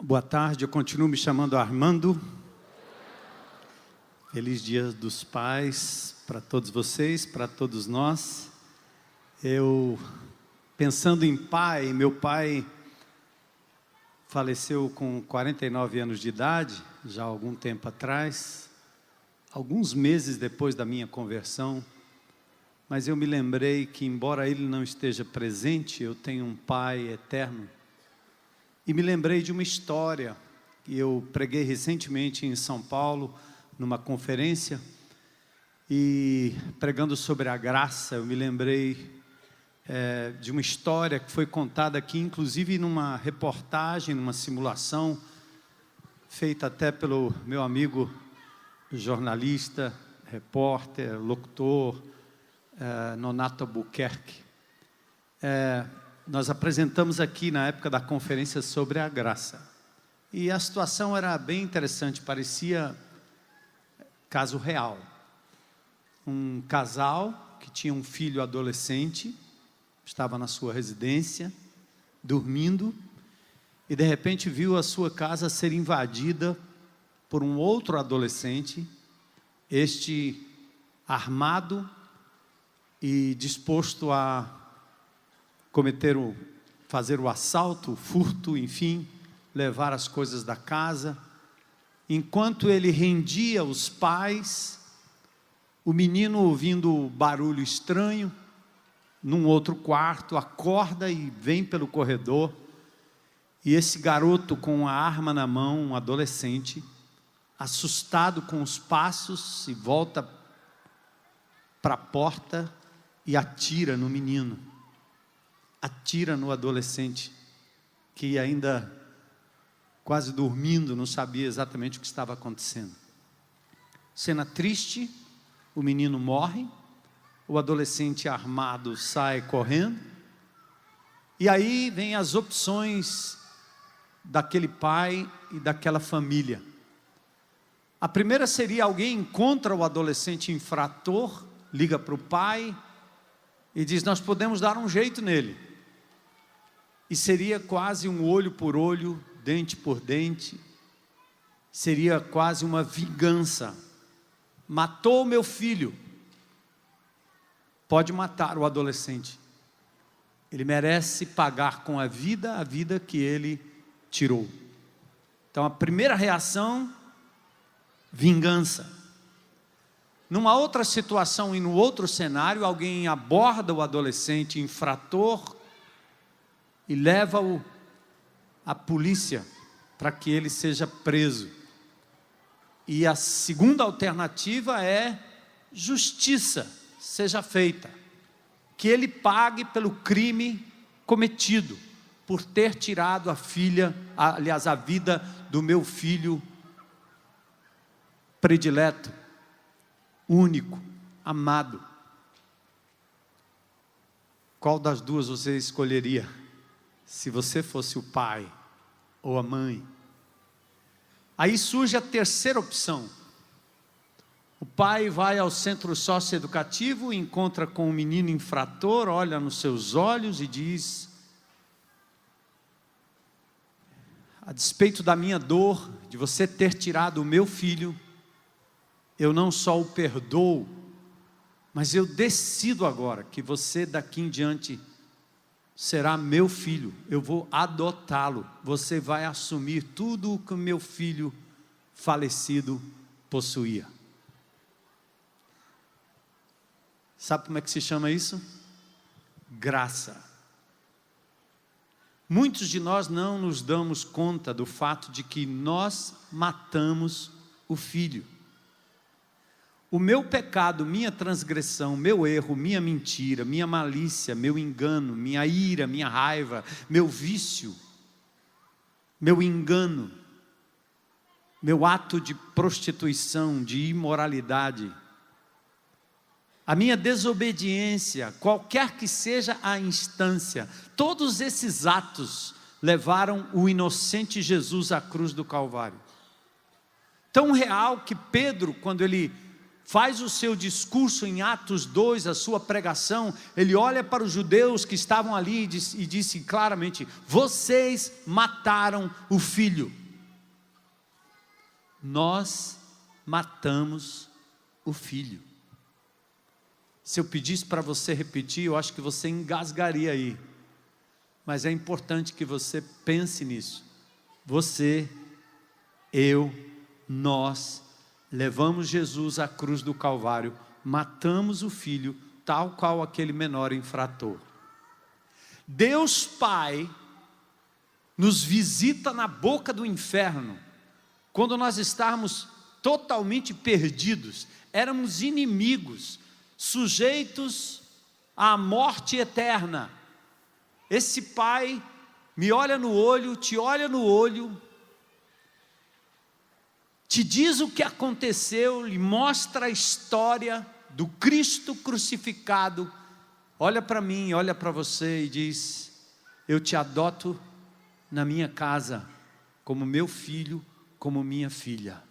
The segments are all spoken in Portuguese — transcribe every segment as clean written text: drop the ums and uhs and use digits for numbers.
Boa tarde, eu continuo me chamando Armando. Feliz Dia dos Pais para todos vocês, para todos nós. Eu, pensando em pai, meu pai faleceu com 49 anos de idade, já há algum tempo atrás, alguns meses depois da minha conversão, mas eu me lembrei que, embora ele não esteja presente, eu tenho um pai eterno. E me lembrei de uma história que eu preguei recentemente em São Paulo, numa conferência, e pregando sobre a graça, eu me lembrei de uma história que foi contada aqui, inclusive numa reportagem, numa simulação, feita até pelo meu amigo jornalista, repórter, locutor, Nonato Albuquerque. Nós apresentamos aqui na época da conferência sobre a graça. E a situação era bem interessante, parecia caso real. Um casal que tinha um filho adolescente, estava na sua residência, dormindo, e de repente viu a sua casa ser invadida por um outro adolescente, este armado e disposto a fazer o assalto, o furto, enfim, levar as coisas da casa. Enquanto ele rendia os pais, o menino, ouvindo barulho estranho, num outro quarto, acorda e vem pelo corredor, e esse garoto com a arma na mão, um adolescente, assustado com os passos, se volta para a porta e atira no menino. Atira no adolescente, que ainda quase dormindo, não sabia exatamente o que estava acontecendo. Cena triste, o menino morre, o adolescente armado sai correndo, e aí vem as opções daquele pai e daquela família. A primeira seria: alguém encontra o adolescente infrator, liga para o pai e diz: nós podemos dar um jeito nele. E seria quase um olho por olho, dente por dente, seria quase uma vingança. Matou meu filho, pode matar o adolescente, ele merece pagar com a vida que ele tirou. Então a primeira reação, vingança. Numa outra situação e no outro cenário, alguém aborda o adolescente infrator e leva-o à polícia para que ele seja preso. E a segunda alternativa é: justiça seja feita, que ele pague pelo crime cometido, por ter tirado a vida do meu filho predileto, único, amado. Qual das duas você escolheria, se você fosse o pai ou a mãe? Aí surge a terceira opção. O pai vai ao centro socioeducativo, encontra com o menino infrator, olha nos seus olhos e diz: a despeito da minha dor, de você ter tirado o meu filho, eu não só o perdoo, mas eu decido agora que você daqui em diante será meu filho, eu vou adotá-lo, você vai assumir tudo o que o meu filho falecido possuía. Sabe como é que se chama isso? Graça. Muitos de nós não nos damos conta do fato de que nós matamos o filho. O meu pecado, minha transgressão, meu erro, minha mentira, minha malícia, meu engano, minha ira, minha raiva, meu vício, meu engano, meu ato de prostituição, de imoralidade, a minha desobediência, qualquer que seja a instância, todos esses atos levaram o inocente Jesus à cruz do Calvário. Tão real que Pedro, quando ele faz o seu discurso em Atos 2, a sua pregação, ele olha para os judeus que estavam ali e disse claramente: vocês mataram o filho. Nós matamos o filho. Se eu pedisse para você repetir, eu acho que você engasgaria aí. Mas é importante que você pense nisso. Você, eu, nós levamos Jesus à cruz do Calvário, matamos o filho, tal qual aquele menor infrator. Deus Pai nos visita na boca do inferno, quando nós estávamos totalmente perdidos, éramos inimigos, sujeitos à morte eterna. Esse Pai me olha no olho, te olha no olho, te diz o que aconteceu, lhe mostra a história do Cristo crucificado, olha para mim, olha para você e diz: eu te adoto na minha casa, como meu filho, como minha filha,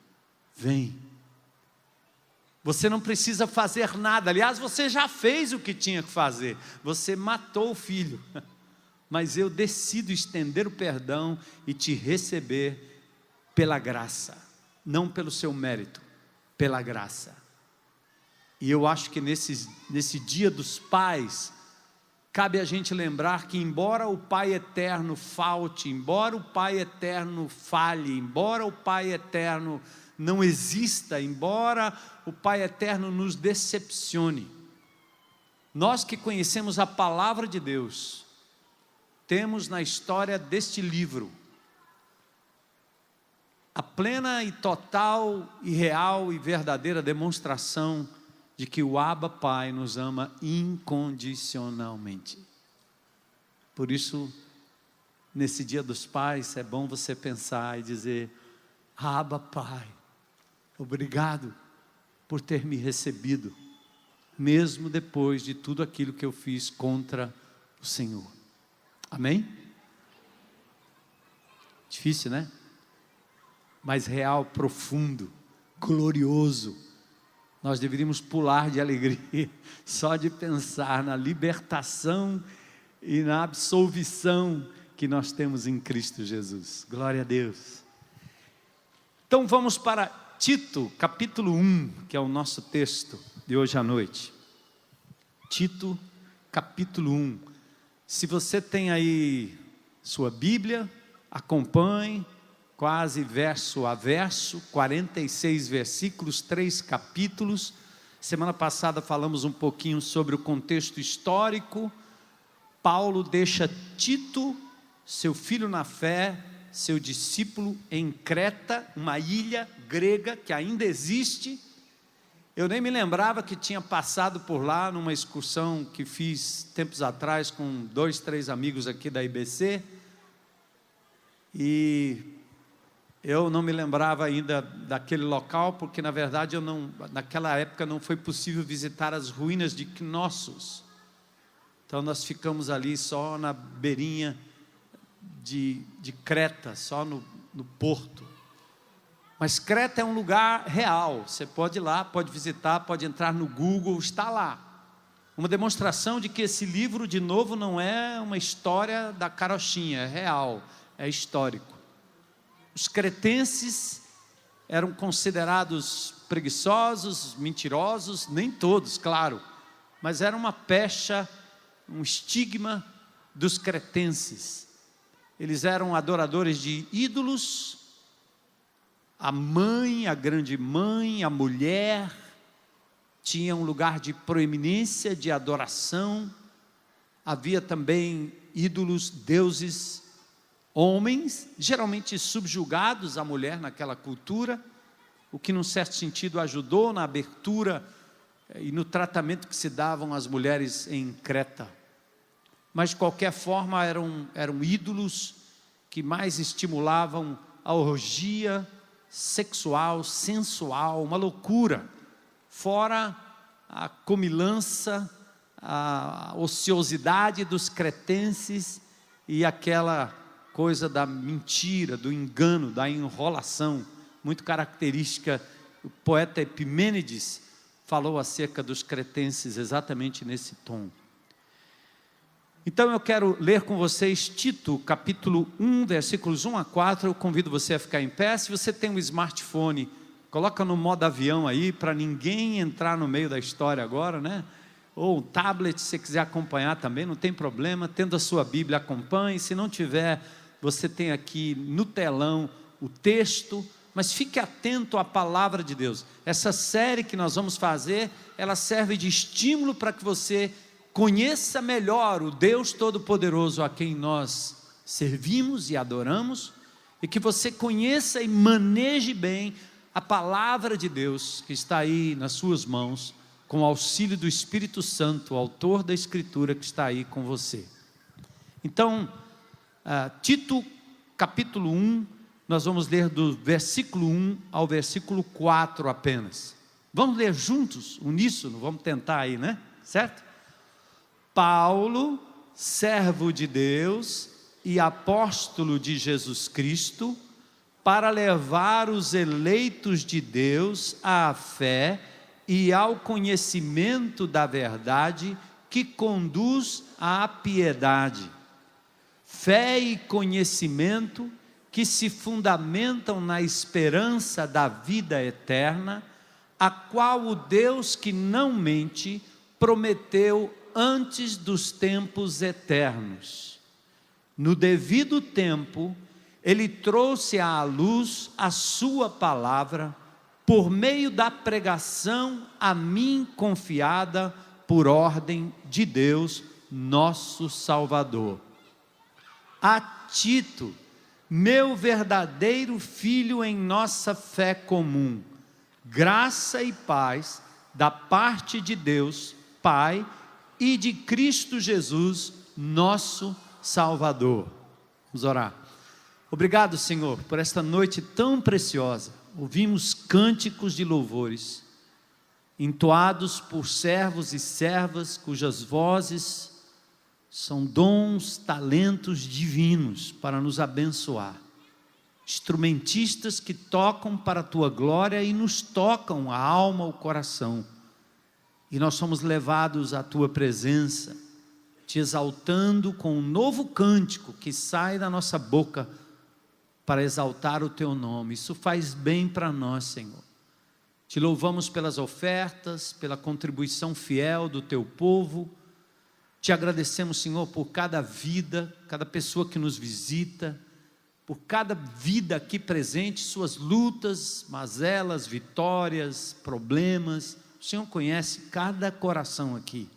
vem. Você não precisa fazer nada, aliás, você já fez o que tinha que fazer, você matou o filho, mas eu decido estender o perdão e te receber pela graça, não pelo seu mérito, pela graça. E eu acho que nesse dia dos pais, cabe a gente lembrar que embora o Pai Eterno falte, embora o Pai Eterno falhe, embora o Pai Eterno não exista, embora o Pai Eterno nos decepcione, nós que conhecemos a palavra de Deus, temos na história deste livro a plena e total e real e verdadeira demonstração de que o Abba Pai nos ama incondicionalmente. Por isso, nesse dia dos pais, é bom você pensar e dizer: Abba Pai, obrigado por ter me recebido, mesmo depois de tudo aquilo que eu fiz contra o Senhor. Amém? Difícil, né? Mas real, profundo, glorioso. Nós deveríamos pular de alegria só de pensar na libertação e na absolvição que nós temos em Cristo Jesus. Glória a Deus. Então vamos para Tito, capítulo 1, que é o nosso texto de hoje à noite. Tito, capítulo 1. Se você tem aí sua Bíblia, acompanhe, quase verso a verso, 46 versículos, 3 capítulos. Semana passada falamos um pouquinho sobre o contexto histórico. Paulo deixa Tito, seu filho na fé, seu discípulo, em Creta, uma ilha grega que ainda existe. Eu nem me lembrava que tinha passado por lá numa excursão que fiz tempos atrás com 2, 3 amigos aqui da IBC. E eu não me lembrava ainda daquele local, porque na verdade naquela época não foi possível visitar as ruínas de Knossos. Então nós ficamos ali só na beirinha de Creta, só no porto. Mas Creta é um lugar real, você pode ir lá, pode visitar, pode entrar no Google, está lá. Uma demonstração de que esse livro, de novo, não é uma história da carochinha, é real, é histórico. Os cretenses eram considerados preguiçosos, mentirosos, nem todos, claro, mas era uma pecha, um estigma dos cretenses. Eles eram adoradores de ídolos. A mãe, a grande mãe, a mulher, tinha um lugar de proeminência, de adoração. Havia também ídolos, deuses, homens, geralmente subjugados à mulher naquela cultura, o que num certo sentido ajudou na abertura e no tratamento que se davam às mulheres em Creta. Mas de qualquer forma eram ídolos que mais estimulavam a orgia sexual, sensual, uma loucura, fora a comilança, a ociosidade dos cretenses e aquela coisa da mentira, do engano, da enrolação, muito característica. O poeta Epimênides falou acerca dos cretenses exatamente nesse tom. Então eu quero ler com vocês Tito, capítulo 1, versículos 1 a 4, eu convido você a ficar em pé. Se você tem um smartphone, coloca no modo avião aí, para ninguém entrar no meio da história agora, né? Ou um tablet, se você quiser acompanhar também, não tem problema. Tendo a sua Bíblia, acompanhe. Se não tiver, você tem aqui no telão o texto, mas fique atento à palavra de Deus. Essa série que nós vamos fazer, ela serve de estímulo para que você conheça melhor o Deus Todo-Poderoso a quem nós servimos e adoramos, e que você conheça e maneje bem a palavra de Deus que está aí nas suas mãos, com o auxílio do Espírito Santo, o autor da Escritura que está aí com você. Então, Tito capítulo 1, nós vamos ler do versículo 1 ao versículo 4 apenas. Vamos ler juntos, uníssono, vamos tentar aí, né? Certo? Paulo, servo de Deus e apóstolo de Jesus Cristo, para levar os eleitos de Deus à fé e ao conhecimento da verdade que conduz à piedade. Fé e conhecimento que se fundamentam na esperança da vida eterna, a qual o Deus que não mente prometeu antes dos tempos eternos. No devido tempo, Ele trouxe à luz a sua palavra, por meio da pregação a mim confiada por ordem de Deus, nosso Salvador. A Tito, meu verdadeiro filho em nossa fé comum, graça e paz da parte de Deus, Pai, e de Cristo Jesus, nosso Salvador. Vamos orar. Obrigado, Senhor, por esta noite tão preciosa. Ouvimos cânticos de louvores, entoados por servos e servas, cujas vozes são dons, talentos divinos para nos abençoar. Instrumentistas que tocam para a Tua glória e nos tocam a alma, o coração. E nós somos levados à Tua presença, Te exaltando com um novo cântico que sai da nossa boca para exaltar o Teu nome. Isso faz bem para nós, Senhor. Te louvamos pelas ofertas, pela contribuição fiel do Teu povo. Te agradecemos, Senhor, por cada vida, cada pessoa que nos visita, por cada vida aqui presente, suas lutas, mazelas, vitórias, problemas. O Senhor conhece cada coração aqui.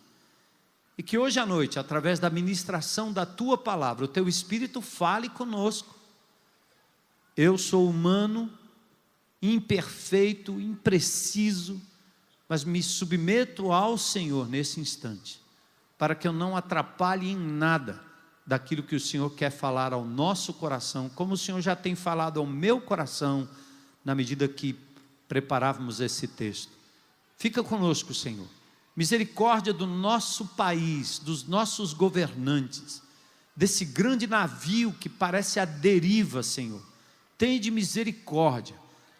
E que hoje à noite, através da ministração da Tua palavra, o Teu Espírito fale conosco. Eu sou humano, imperfeito, impreciso, mas me submeto ao Senhor nesse instante, para que eu não atrapalhe em nada daquilo que o Senhor quer falar ao nosso coração, como o Senhor já tem falado ao meu coração, na medida que preparávamos esse texto. Fica conosco, Senhor. Misericórdia do nosso país, dos nossos governantes, desse grande navio que parece a deriva, Senhor. Tende misericórdia.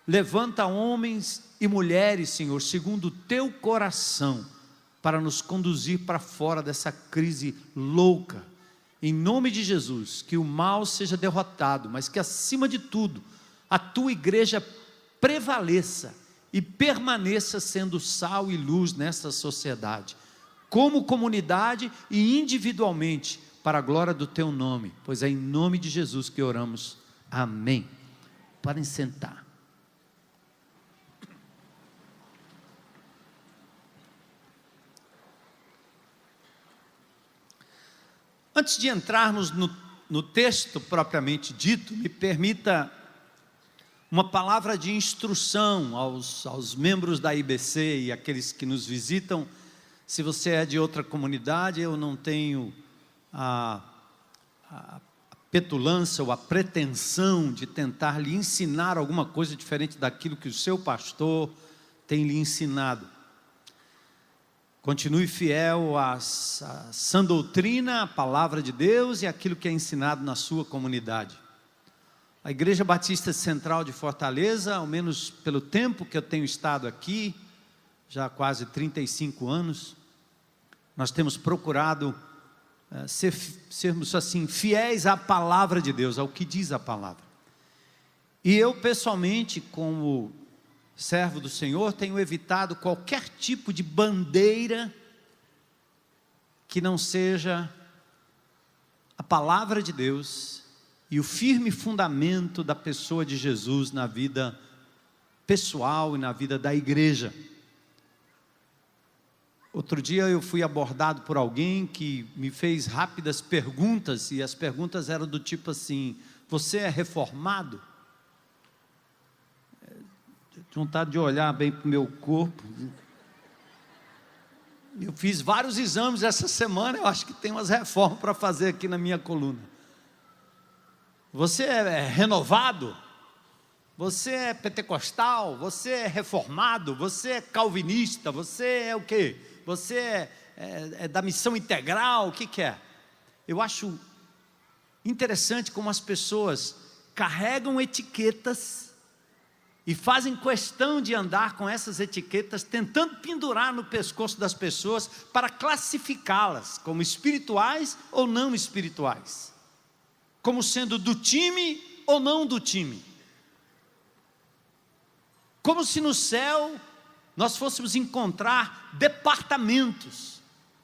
Levanta homens e mulheres, Senhor, segundo o Teu coração, para nos conduzir para fora dessa crise louca. Em nome de Jesus, que o mal seja derrotado, mas que acima de tudo, a Tua igreja prevaleça e permaneça sendo sal e luz nessa sociedade, como comunidade e individualmente, para a glória do Teu nome, pois é em nome de Jesus que oramos. Amém. Podem sentar. Antes de entrarmos no texto propriamente dito, me permita uma palavra de instrução aos membros da IBC e aqueles que nos visitam. Se você é de outra comunidade, eu não tenho a petulância ou a pretensão de tentar lhe ensinar alguma coisa diferente daquilo que o seu pastor tem lhe ensinado. Continue fiel à sã doutrina, à palavra de Deus e àquilo que é ensinado na sua comunidade. A Igreja Batista Central de Fortaleza, ao menos pelo tempo que eu tenho estado aqui, já há quase 35 anos, nós temos procurado sermos assim, fiéis à palavra de Deus, ao que diz a palavra. E eu pessoalmente, como servo do Senhor, tenho evitado qualquer tipo de bandeira que não seja a palavra de Deus e o firme fundamento da pessoa de Jesus na vida pessoal e na vida da igreja. Outro dia eu fui abordado por alguém que me fez rápidas perguntas, e as perguntas eram do tipo assim: você é reformado? Tive vontade de olhar bem para o meu corpo. Eu fiz vários exames essa semana, eu acho que tem umas reformas para fazer aqui na minha coluna. Você é renovado? Você é pentecostal? Você é reformado? Você é calvinista? Você é o quê? Você é da missão integral? O que é? Eu acho interessante como as pessoas carregam etiquetas e fazem questão de andar com essas etiquetas, tentando pendurar no pescoço das pessoas para classificá-las como espirituais ou não espirituais, como sendo do time ou não do time, como se no céu nós fôssemos encontrar departamentos.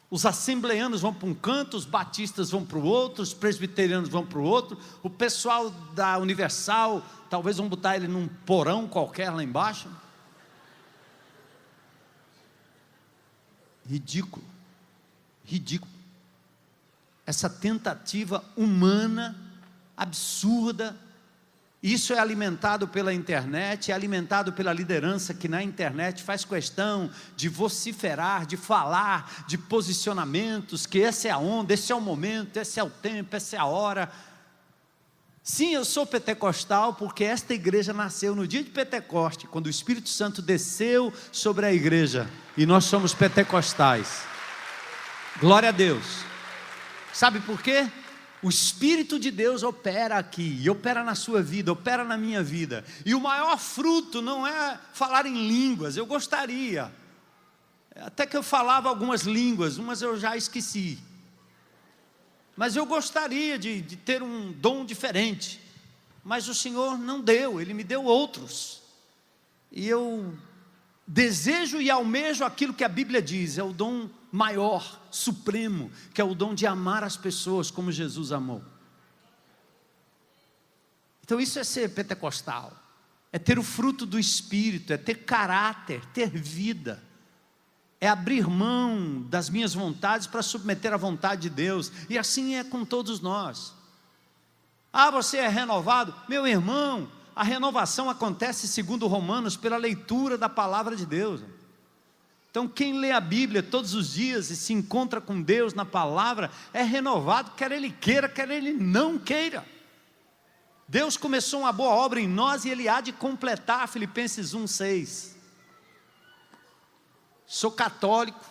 Os assembleanos vão para um canto, os batistas vão para o outro, os presbiterianos vão para o outro, o pessoal da Universal, talvez vão botar ele num porão qualquer lá embaixo. Ridículo, ridículo. Essa tentativa humana, absurda. Isso é alimentado pela internet, é alimentado pela liderança que na internet faz questão de vociferar, de falar, de posicionamentos, que essa é a onda, esse é o momento, esse é o tempo, essa é a hora. Sim, eu sou pentecostal porque esta igreja nasceu no dia de Pentecoste, quando o Espírito Santo desceu sobre a igreja, e nós somos pentecostais. Glória a Deus. Sabe por quê? O Espírito de Deus opera aqui, e opera na sua vida, opera na minha vida. E o maior fruto não é falar em línguas. Eu gostaria, até que eu falava algumas línguas, umas eu já esqueci. Mas eu gostaria de ter um dom diferente. Mas o Senhor não deu, Ele me deu outros. E eu desejo e almejo aquilo que a Bíblia diz, é o dom maior, supremo, que é o dom de amar as pessoas como Jesus amou. Então isso é ser pentecostal, é ter o fruto do Espírito, é ter caráter, ter vida, é abrir mão das minhas vontades para submeter à vontade de Deus, e assim é com todos nós. Ah, você é renovado? Meu irmão, a renovação acontece segundo Romanos, pela leitura da palavra de Deus. Então quem lê a Bíblia todos os dias e se encontra com Deus na palavra, é renovado, quer ele queira, quer ele não queira. Deus começou uma boa obra em nós e Ele há de completar, Filipenses 1:6. Sou católico,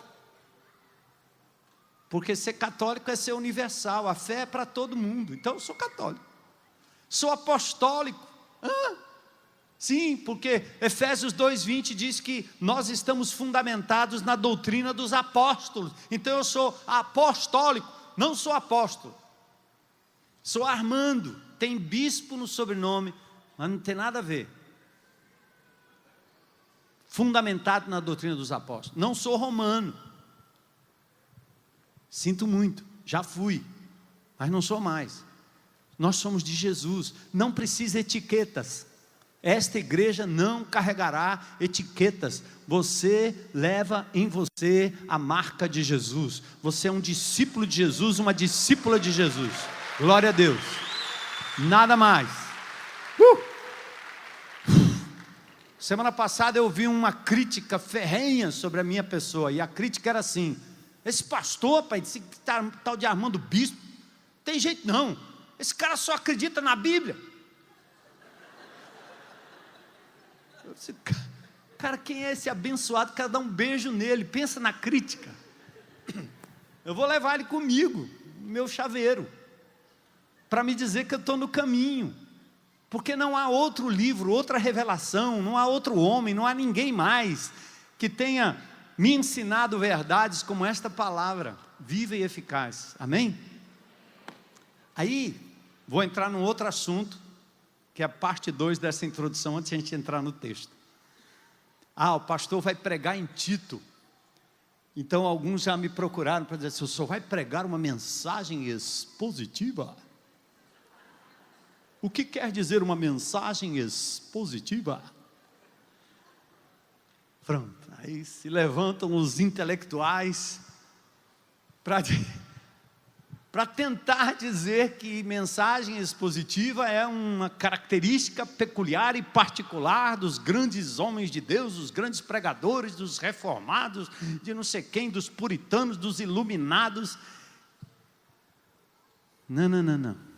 porque ser católico é ser universal, a fé é para todo mundo, então eu sou católico. Sou apostólico, sim, porque Efésios 2:20 diz que nós estamos fundamentados na doutrina dos apóstolos. Então eu sou apostólico, não sou apóstolo. Sou Armando, tem bispo no sobrenome, mas não tem nada a ver. Fundamentado na doutrina dos apóstolos. Não sou romano. Sinto muito, já fui, mas não sou mais. Nós somos de Jesus, não precisa etiquetas. Esta igreja não carregará etiquetas. Você leva em você a marca de Jesus. Você é um discípulo de Jesus, uma discípula de Jesus. Glória a Deus. Nada mais. Semana passada eu vi uma crítica ferrenha sobre a minha pessoa. E a crítica era assim: esse pastor, pai, esse tal de Armando Bispo, tem jeito não. Esse cara só acredita na Bíblia. Eu disse, cara, quem é esse abençoado? Quero dar um beijo nele. Pensa na crítica. Eu vou levar ele comigo, meu chaveiro, para me dizer que eu estou no caminho. Porque não há outro livro, outra revelação, não há outro homem, não há ninguém mais que tenha me ensinado verdades como esta palavra, viva e eficaz. Amém? Aí, vou entrar num outro assunto, que é a parte 2 dessa introdução, antes de a gente entrar no texto. O pastor vai pregar em Tito. Então, alguns já me procuraram para dizer assim, o senhor vai pregar uma mensagem expositiva? O que quer dizer uma mensagem expositiva? Pronto, aí se levantam os intelectuais para tentar dizer que mensagem expositiva é uma característica peculiar e particular dos grandes homens de Deus, dos grandes pregadores, dos reformados, de não sei quem, dos puritanos, dos iluminados. Não.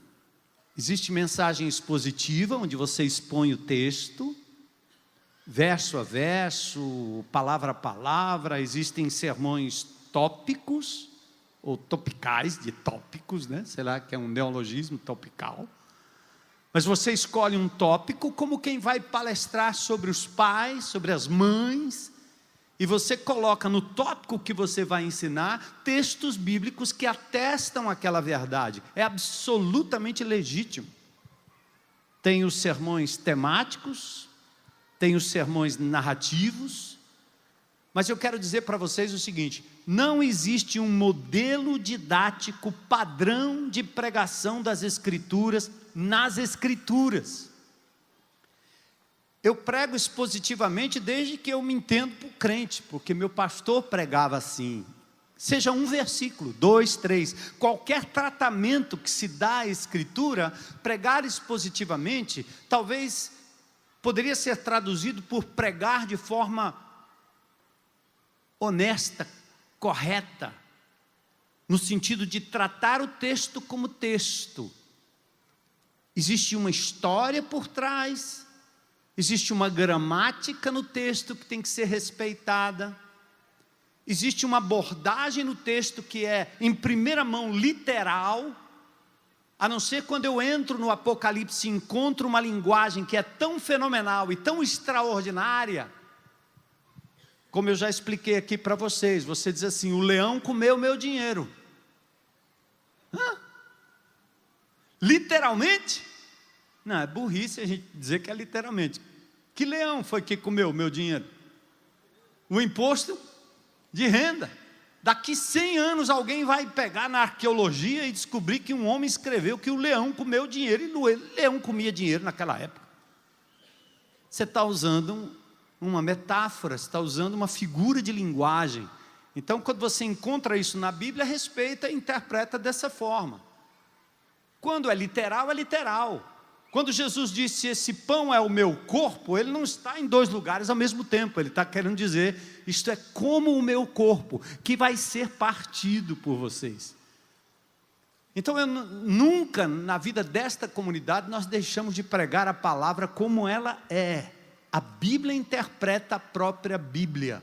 Existe mensagem expositiva, onde você expõe o texto, verso a verso, palavra a palavra. Existem sermões tópicos, ou topicais, de tópicos, né? Sei lá, que é um neologismo topical. Mas você escolhe um tópico como quem vai palestrar sobre os pais, sobre as mães, e você coloca no tópico que você vai ensinar textos bíblicos que atestam aquela verdade. É absolutamente legítimo. Tem os sermões temáticos, tem os sermões narrativos, mas eu quero dizer para vocês o seguinte: não existe um modelo didático padrão de pregação das Escrituras nas Escrituras. Eu prego expositivamente desde que eu me entendo por crente, porque meu pastor pregava assim. Seja um versículo, 2, 3, qualquer tratamento que se dá à Escritura, pregar expositivamente, talvez poderia ser traduzido por pregar de forma honesta, correta, no sentido de tratar o texto como texto. Existe uma história por trás, existe uma gramática no texto que tem que ser respeitada, existe uma abordagem no texto que é em primeira mão literal, a não ser quando eu entro no Apocalipse e encontro uma linguagem que é tão fenomenal e tão extraordinária, como eu já expliquei aqui para vocês. Você diz assim: o leão comeu meu dinheiro. Literalmente? Não, é burrice a gente dizer que é literalmente. Que leão foi que comeu o meu dinheiro? O imposto de renda. Daqui 100 anos alguém vai pegar na arqueologia e descobrir que um homem escreveu que o leão comeu dinheiro, e o leão comia dinheiro naquela época. Você está usando uma metáfora, você está usando uma figura de linguagem. Então, quando você encontra isso na Bíblia, respeita e interpreta dessa forma. Quando é literal, é literal. Quando Jesus disse, esse pão é o meu corpo, ele não está em 2 lugares ao mesmo tempo. Ele está querendo dizer, isto é como o meu corpo, que vai ser partido por vocês. Então, nunca na vida desta comunidade, nós deixamos de pregar a palavra como ela é. A Bíblia interpreta a própria Bíblia.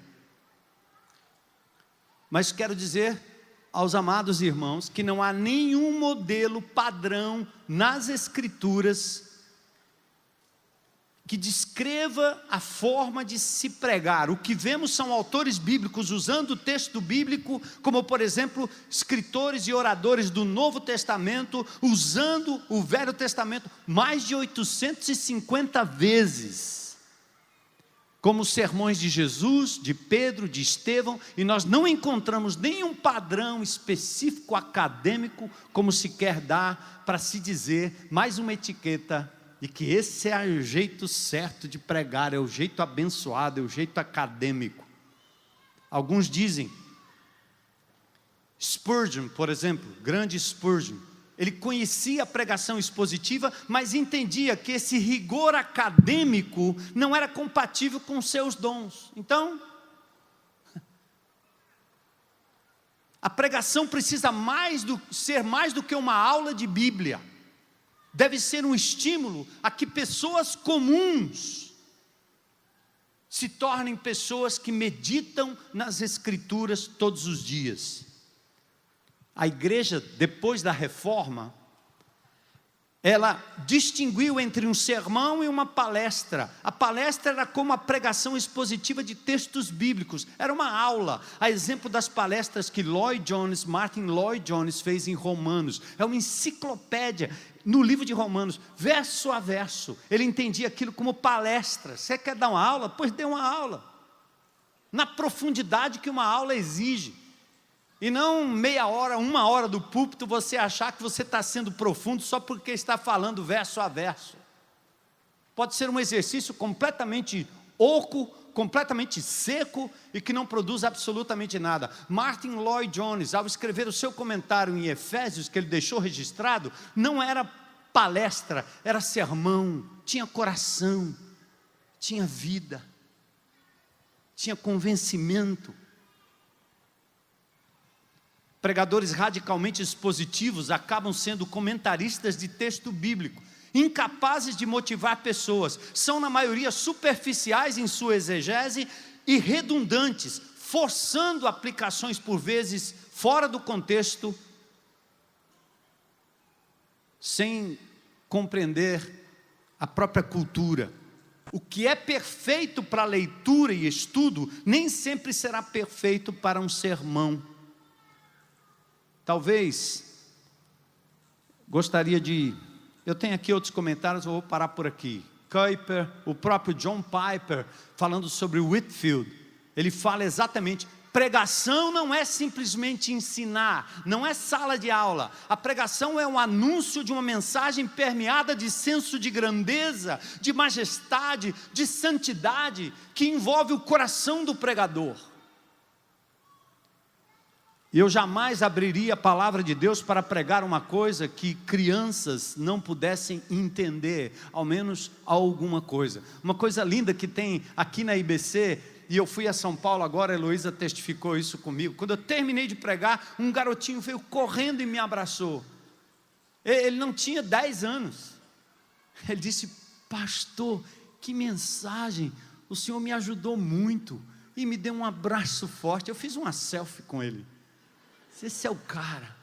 Mas quero dizer aos amados irmãos que não há nenhum modelo padrão nas Escrituras que descreva a forma de se pregar. O que vemos são autores bíblicos usando o texto bíblico, como por exemplo, escritores e oradores do Novo Testamento, usando o Velho Testamento mais de 850 vezes. Como os sermões de Jesus, de Pedro, de Estevão, e nós não encontramos nenhum padrão específico acadêmico, como se quer dar para se dizer, mais uma etiqueta de que esse é o jeito certo de pregar, é o jeito abençoado, é o jeito acadêmico. Alguns dizem, Spurgeon, por exemplo, grande Spurgeon, ele conhecia a pregação expositiva, mas entendia que esse rigor acadêmico não era compatível com seus dons. Então, a pregação precisa ser mais do que uma aula de Bíblia. deve ser um estímulo a que pessoas comuns se tornem pessoas que meditam nas Escrituras todos os dias. A igreja, depois da reforma, ela distinguiu entre um sermão e uma palestra. A palestra era como a pregação expositiva de textos bíblicos, era uma aula, a exemplo das palestras que Martin Lloyd Jones fez em Romanos. É uma enciclopédia no livro de Romanos, verso a verso. Ele entendia aquilo como palestra. Você quer dar uma aula? Pois dê uma aula, na profundidade que uma aula exige. E não meia hora, uma hora do púlpito, você achar que você está sendo profundo só porque está falando verso a verso. Pode ser um exercício completamente oco, completamente seco e que não produz absolutamente nada. Martin Lloyd Jones, ao escrever o seu comentário em Efésios, que ele deixou registrado, não era palestra, era sermão, tinha coração, tinha vida, tinha convencimento. Pregadores radicalmente expositivos acabam sendo comentaristas de texto bíblico, incapazes de motivar pessoas, são na maioria superficiais em sua exegese e redundantes, forçando aplicações por vezes fora do contexto, sem compreender a própria cultura. O que é perfeito para leitura e estudo, nem sempre será perfeito para um sermão. Talvez, eu tenho aqui outros comentários, eu vou parar por aqui. Kuyper, o próprio John Piper, falando sobre Whitefield, ele fala exatamente, pregação não é simplesmente ensinar, não é sala de aula, a pregação é um anúncio de uma mensagem permeada de senso de grandeza, de majestade, de santidade, que envolve o coração do pregador. E eu jamais abriria a palavra de Deus para pregar uma coisa que crianças não pudessem entender, ao menos alguma coisa. Uma coisa linda que tem aqui na IBC, e eu fui a São Paulo agora, a Heloísa testificou isso comigo. Quando eu terminei de pregar, um garotinho veio correndo e me abraçou. Ele não tinha 10 anos. Ele disse: pastor, que mensagem, o senhor me ajudou muito. E me deu um abraço forte, eu fiz uma selfie com ele. Esse é o cara,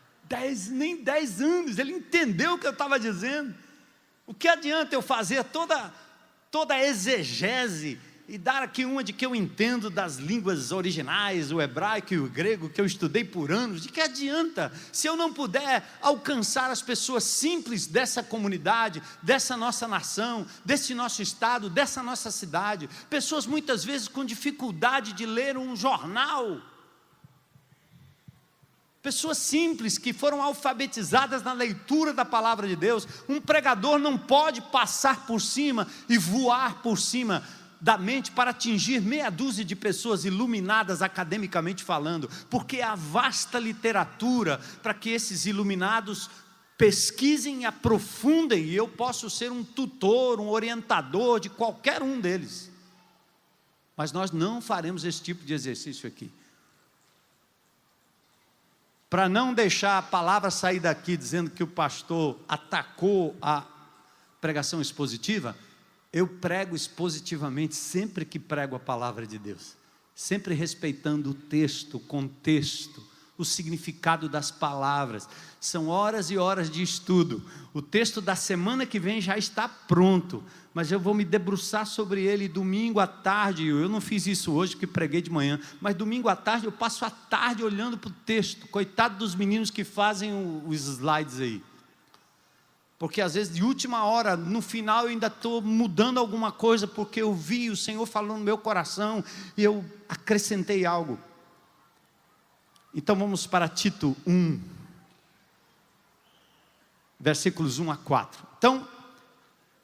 nem 10 anos, ele entendeu o que eu estava dizendo. O que adianta eu fazer toda a exegese e dar aqui uma de que eu entendo das línguas originais, o hebraico e o grego, que eu estudei por anos? De que adianta, se eu não puder alcançar as pessoas simples dessa comunidade, dessa nossa nação, desse nosso estado, dessa nossa cidade, pessoas muitas vezes com dificuldade de ler um jornal, pessoas simples que foram alfabetizadas na leitura da palavra de Deus. Um pregador não pode passar por cima e voar por cima da mente para atingir meia dúzia de pessoas iluminadas academicamente falando, porque há vasta literatura para que esses iluminados pesquisem e aprofundem, e eu posso ser um tutor, um orientador de qualquer um deles, mas nós não faremos esse tipo de exercício aqui. Para não deixar a palavra sair daqui dizendo que o pastor atacou a pregação expositiva, eu prego expositivamente sempre que prego a palavra de Deus, sempre respeitando o texto, o contexto, o significado das palavras. São horas e horas de estudo. O texto da semana que vem já está pronto, mas eu vou me debruçar sobre ele domingo à tarde. Eu não fiz isso hoje porque preguei de manhã, mas domingo à tarde eu passo a tarde olhando para o texto. Coitado dos meninos que fazem os slides aí, porque às vezes de última hora, no final eu ainda estou mudando alguma coisa, porque eu vi o Senhor falando no meu coração e eu acrescentei algo. Então vamos para Tito 1, versículos 1 a 4. Então,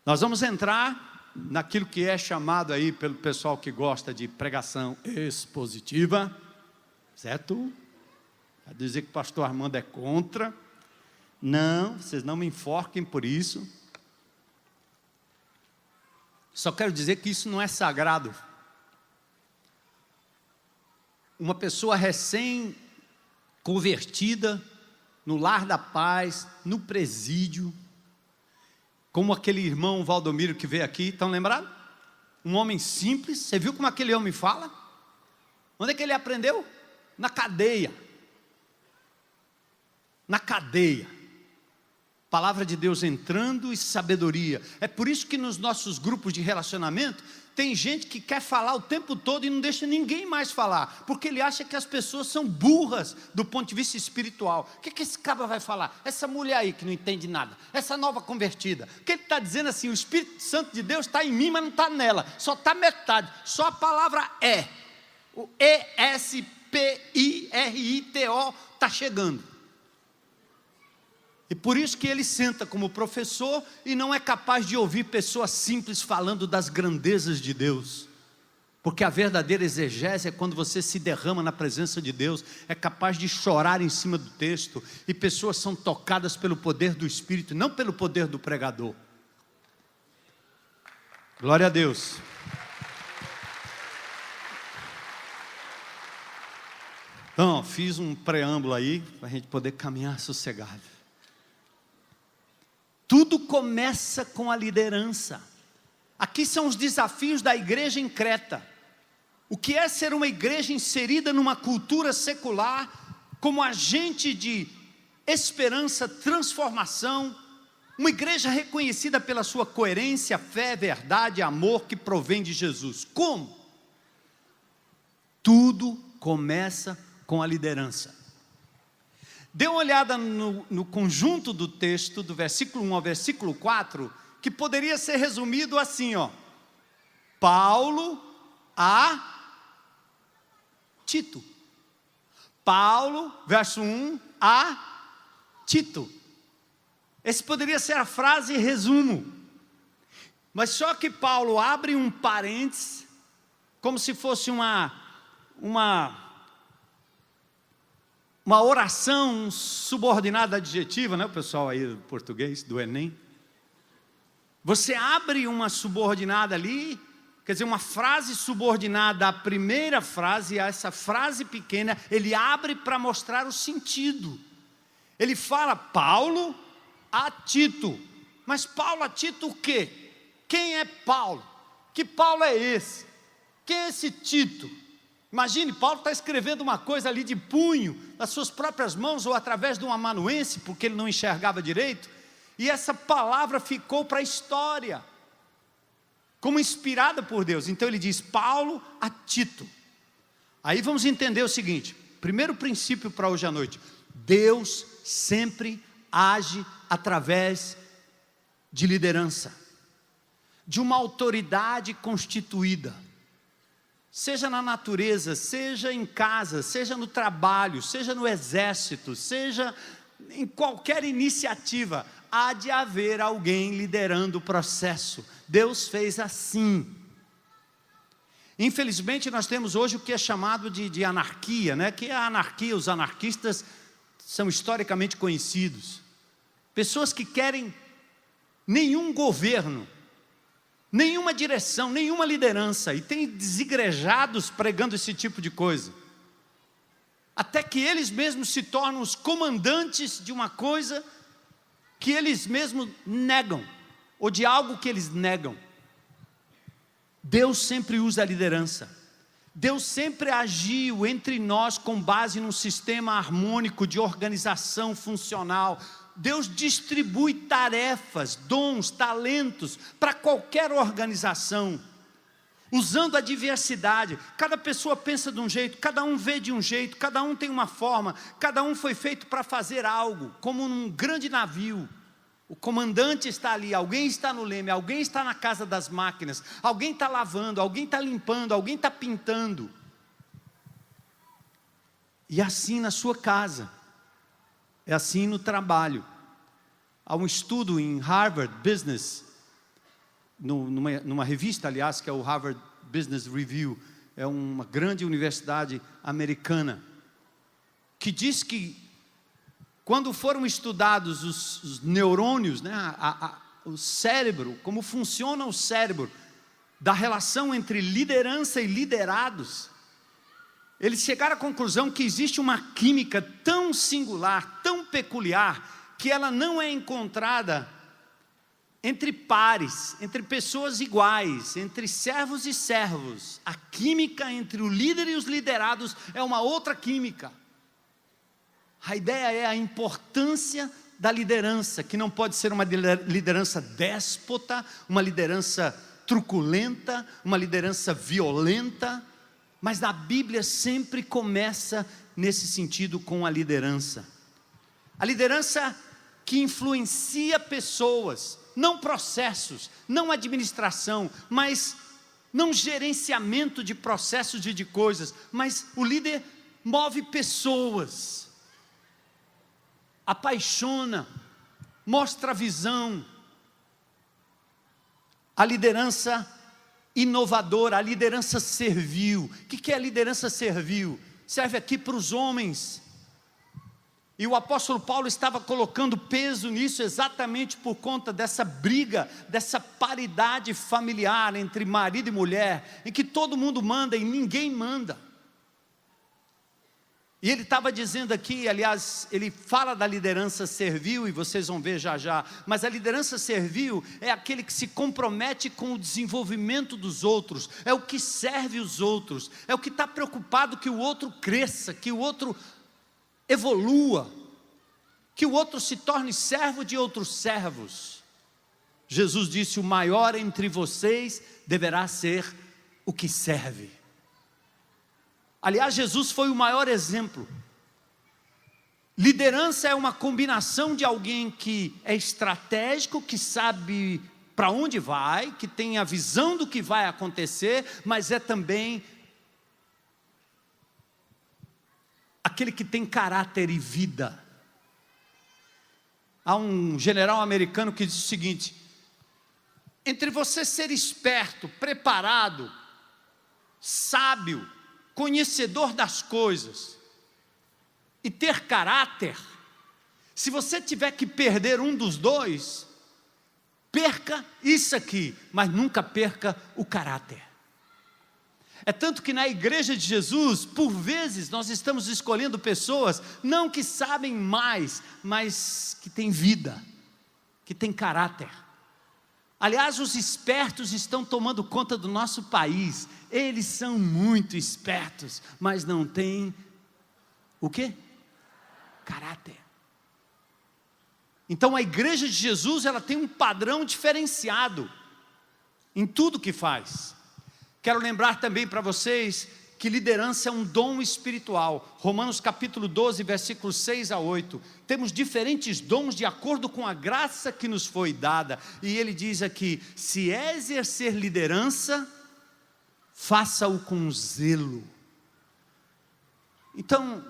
nós vamos entrar naquilo que é chamado aí pelo pessoal que gosta de pregação expositiva, certo? Vai dizer que o pastor Armando é contra. Não, vocês não me enforquem por isso. Só quero dizer que isso não é sagrado. Uma pessoa recém-convertida, no lar da paz, no presídio, Como aquele irmão Valdomiro que veio aqui, estão lembrados? Um homem simples, você viu como aquele homem fala? Onde é que ele aprendeu? Na cadeia. Na cadeia. Palavra de Deus entrando e sabedoria. É por isso que nos nossos grupos de relacionamento, tem gente que quer falar o tempo todo e não deixa ninguém mais falar, porque ele acha que as pessoas são burras do ponto de vista espiritual. O que esse cabra vai falar? Essa mulher aí que não entende nada, essa nova convertida. O que ele está dizendo assim? O Espírito Santo de Deus está em mim, mas não está nela. Só está metade. Só a palavra é. O ESPIRITO está chegando. E por isso que ele senta como professor e não é capaz de ouvir pessoas simples falando das grandezas de Deus. Porque a verdadeira exegese é quando você se derrama na presença de Deus, é capaz de chorar em cima do texto, e pessoas são tocadas pelo poder do Espírito, não pelo poder do pregador. Glória a Deus. Então, fiz um preâmbulo aí, para a gente poder caminhar sossegado. Tudo começa com a liderança. Aqui são os desafios da igreja em Creta. O que é ser uma igreja inserida numa cultura secular, como agente de esperança, transformação, uma igreja reconhecida pela sua coerência, fé, verdade, amor que provém de Jesus. Como? Tudo começa com a liderança. Dê uma olhada no conjunto do texto, do versículo 1 ao versículo 4, que poderia ser resumido assim, ó. Paulo a Tito. Paulo, verso 1, a Tito. Esse poderia ser a frase resumo. Mas só que Paulo abre um parênteses, como se fosse uma oração subordinada adjetiva, né? O pessoal aí do português, do Enem. Você abre uma subordinada ali, quer dizer, uma frase subordinada à primeira frase, a essa frase pequena, ele abre para mostrar o sentido. Ele fala, Paulo a Tito. Mas Paulo a Tito o quê? Quem é Paulo? Que Paulo é esse? Quem é esse Tito? Imagine, Paulo está escrevendo uma coisa ali de punho, nas suas próprias mãos, ou através de um amanuense, porque ele não enxergava direito, e essa palavra ficou para a história, como inspirada por Deus. Então ele diz, Paulo a Tito. Aí vamos entender o seguinte, primeiro princípio para hoje à noite, Deus sempre age através de liderança, de uma autoridade constituída. Seja na natureza, seja em casa, seja no trabalho, seja no exército, seja em qualquer iniciativa, há de haver alguém liderando o processo. Deus fez assim. Infelizmente nós temos hoje o que é chamado de anarquia, né? Que é a anarquia, os anarquistas são historicamente conhecidos. Pessoas que querem nenhum governo, nenhuma direção, nenhuma liderança, e tem desigrejados pregando esse tipo de coisa, até que eles mesmos se tornam os comandantes de uma coisa que eles mesmos negam, ou de algo que eles negam. Deus sempre usa a liderança, Deus sempre agiu entre nós com base num sistema harmônico de organização funcional. Deus distribui tarefas, dons, talentos para qualquer organização, usando a diversidade. Cada pessoa pensa de um jeito, cada um vê de um jeito, cada um tem uma forma, cada um foi feito para fazer algo, como num grande navio. O comandante está ali, alguém está no leme, alguém está na casa das máquinas, alguém está lavando, alguém está limpando, alguém está pintando. E assim na sua casa, é assim no trabalho. Há um estudo em Harvard Business, numa revista, aliás, que é o Harvard Business Review, é uma grande universidade americana, que diz que quando foram estudados os neurônios, né, o cérebro, como funciona o cérebro, da relação entre liderança e liderados, eles chegaram à conclusão que existe uma química tão singular, tão peculiar, que ela não é encontrada entre pares, entre pessoas iguais, entre servos e servos. A química entre o líder e os liderados é uma outra química. A ideia é a importância da liderança, que não pode ser uma liderança déspota, uma liderança truculenta, uma liderança violenta, mas a Bíblia sempre começa nesse sentido com a liderança. A liderança que influencia pessoas, não processos, não administração, mas não gerenciamento de processos e de coisas, mas o líder move pessoas, apaixona, mostra a visão. A liderança inovadora, a liderança servil. O que é a liderança servil? Serve aqui para os homens. E o apóstolo Paulo estava colocando peso nisso exatamente por conta dessa briga, dessa paridade familiar entre marido e mulher, em que todo mundo manda e ninguém manda. E ele estava dizendo aqui, aliás, ele fala da liderança servil, e vocês vão ver já já, mas a liderança servil é aquele que se compromete com o desenvolvimento dos outros, é o que serve os outros, é o que está preocupado que o outro cresça, que o outro evolua, que o outro se torne servo de outros servos. Jesus disse: o maior entre vocês deverá ser o que serve. Aliás, Jesus foi o maior exemplo. Liderança é uma combinação de alguém que é estratégico, que sabe para onde vai, que tem a visão do que vai acontecer, mas é também aquele que tem caráter e vida. Há um general americano que diz o seguinte: entre você ser esperto, preparado, sábio, conhecedor das coisas e ter caráter, se você tiver que perder um dos dois, perca isso aqui, mas nunca perca o caráter. É tanto que na igreja de Jesus, por vezes, nós estamos escolhendo pessoas, não que sabem mais, mas que têm vida, que têm caráter. Aliás, os espertos estão tomando conta do nosso país. Eles são muito espertos, mas não têm o quê? Caráter. Então a igreja de Jesus, ela tem um padrão diferenciado em tudo que faz. Quero lembrar também para vocês que liderança é um dom espiritual. Romanos capítulo 12, versículos 6 a 8. Temos diferentes dons de acordo com a graça que nos foi dada. E ele diz aqui: se é exercer liderança, faça-o com zelo. Então,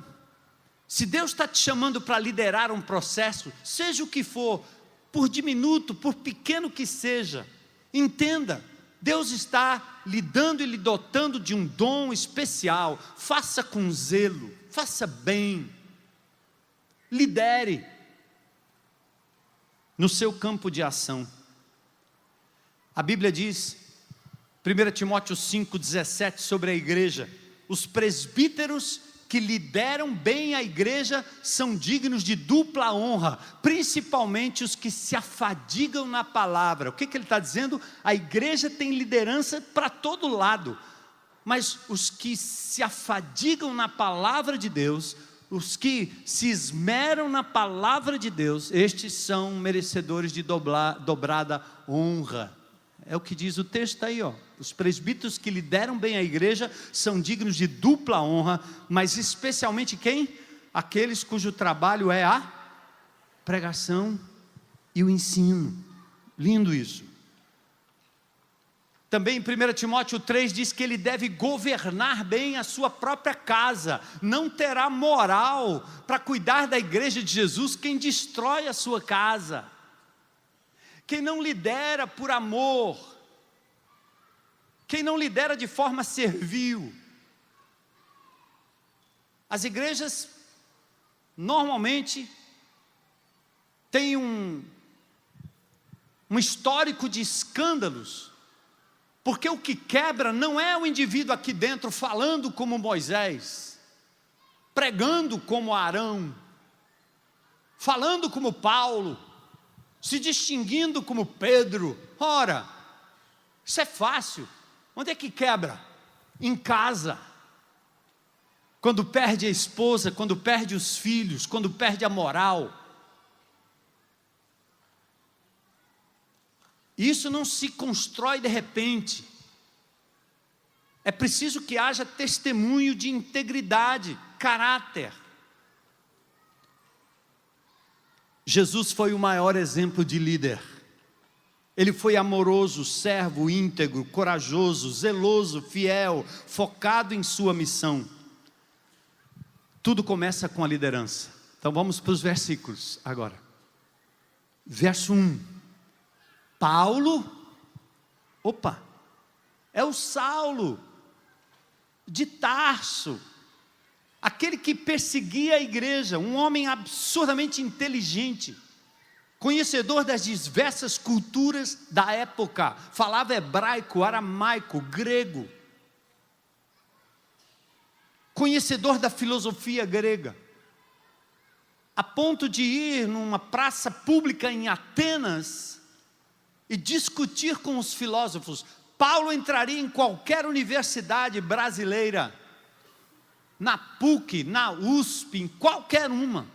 se Deus está te chamando para liderar um processo, seja o que for, por diminuto, por pequeno que seja, entenda, Deus está lhe dando e lhe dotando de um dom especial. Faça com zelo, faça bem, lidere no seu campo de ação. A Bíblia diz, 1 Timóteo 5,17, sobre a igreja: os presbíteros que lideram bem a igreja são dignos de dupla honra, principalmente os que se afadigam na palavra. O que ele está dizendo? A igreja tem liderança para todo lado, mas os que se afadigam na palavra de Deus, os que se esmeram na palavra de Deus, estes são merecedores de dobrada honra. É o que diz o texto aí, ó. Os presbíteros que lideram bem a igreja são dignos de dupla honra, mas especialmente quem? Aqueles cujo trabalho é a pregação e o ensino. Lindo isso. Também em 1 Timóteo 3 diz que ele deve governar bem a sua própria casa. Não terá moral para cuidar da igreja de Jesus quem destrói a sua casa, quem não lidera por amor, quem não lidera de forma servil. As igrejas normalmente têm um histórico de escândalos, porque o que quebra não é o indivíduo aqui dentro falando como Moisés, pregando como Arão, falando como Paulo, se distinguindo como Pedro. Ora, isso é fácil. Onde é que quebra? Em casa. Quando perde a esposa, quando perde os filhos, quando perde a moral. Isso não se constrói de repente. É preciso que haja testemunho de integridade, caráter. Jesus foi o maior exemplo de líder. Ele foi amoroso, servo, íntegro, corajoso, zeloso, fiel, focado em sua missão. Tudo começa com a liderança. Então vamos para os versículos agora. Verso 1. Paulo, é o Saulo, de Tarso, aquele que perseguia a igreja, um homem absurdamente inteligente, conhecedor das diversas culturas da época, falava hebraico, aramaico, grego, conhecedor da filosofia grega, a ponto de ir numa praça pública em Atenas e discutir com os filósofos. Paulo entraria em qualquer universidade brasileira, na PUC, na USP, em qualquer uma,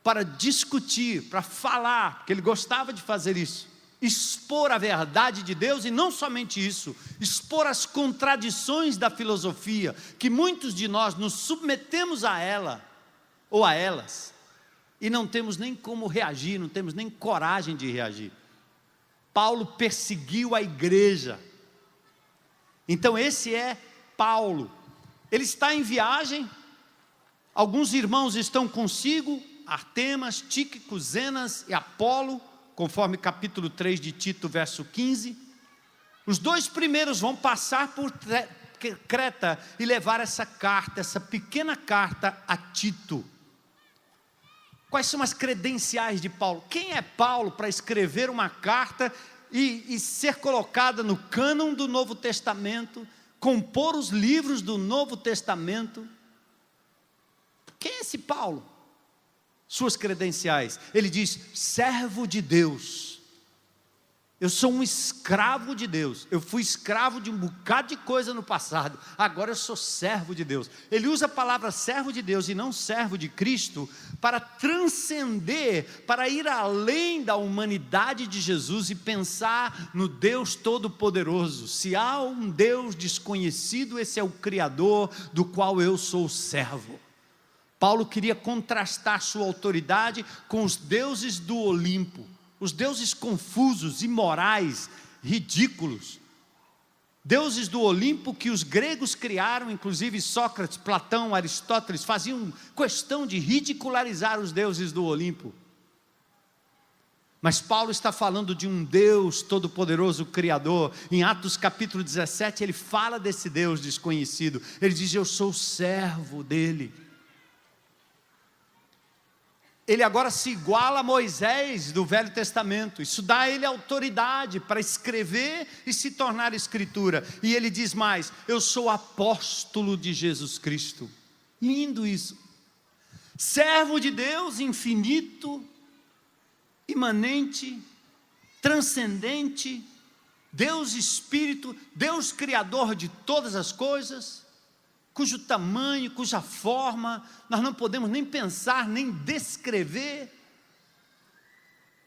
para discutir, para falar, porque ele gostava de fazer isso, expor a verdade de Deus, e não somente isso, expor as contradições da filosofia, que muitos de nós nos submetemos a ela, ou a elas, e não temos nem como reagir, não temos nem coragem de reagir. Paulo perseguiu a igreja. Então esse é Paulo. Ele está em viagem, alguns irmãos estão consigo, Artemas, Tíquico, Zenas e Apolo, conforme capítulo 3 de Tito, verso 15. Os dois primeiros vão passar por Creta e levar essa carta, essa pequena carta a Tito. Quais são as credenciais de Paulo? Quem é Paulo para escrever uma carta e ser colocada no cânon do Novo Testamento, compor os livros do Novo Testamento? Quem é esse Paulo? Suas credenciais. Ele diz: servo de Deus. Eu sou um escravo de Deus. Eu fui escravo de um bocado de coisa no passado. Agora eu sou servo de Deus. Ele usa a palavra servo de Deus e não servo de Cristo para transcender, para ir além da humanidade de Jesus e pensar no Deus Todo-Poderoso. Se há um Deus desconhecido, esse é o Criador, do qual eu sou servo. Paulo queria contrastar sua autoridade com os deuses do Olimpo, os deuses confusos, imorais, ridículos, deuses do Olimpo que os gregos criaram, inclusive Sócrates, Platão, Aristóteles, faziam questão de ridicularizar os deuses do Olimpo. Mas Paulo está falando de um Deus todo-poderoso, Criador. Em Atos capítulo 17, ele fala desse Deus desconhecido. Ele diz: eu sou servo dele. Ele agora se iguala a Moisés do Velho Testamento. Isso dá a ele autoridade para escrever e se tornar escritura. E ele diz mais: eu sou apóstolo de Jesus Cristo. Lindo isso. Servo de Deus infinito, imanente, transcendente, Deus Espírito, Deus Criador de todas as coisas, cujo tamanho, cuja forma, nós não podemos nem pensar, nem descrever.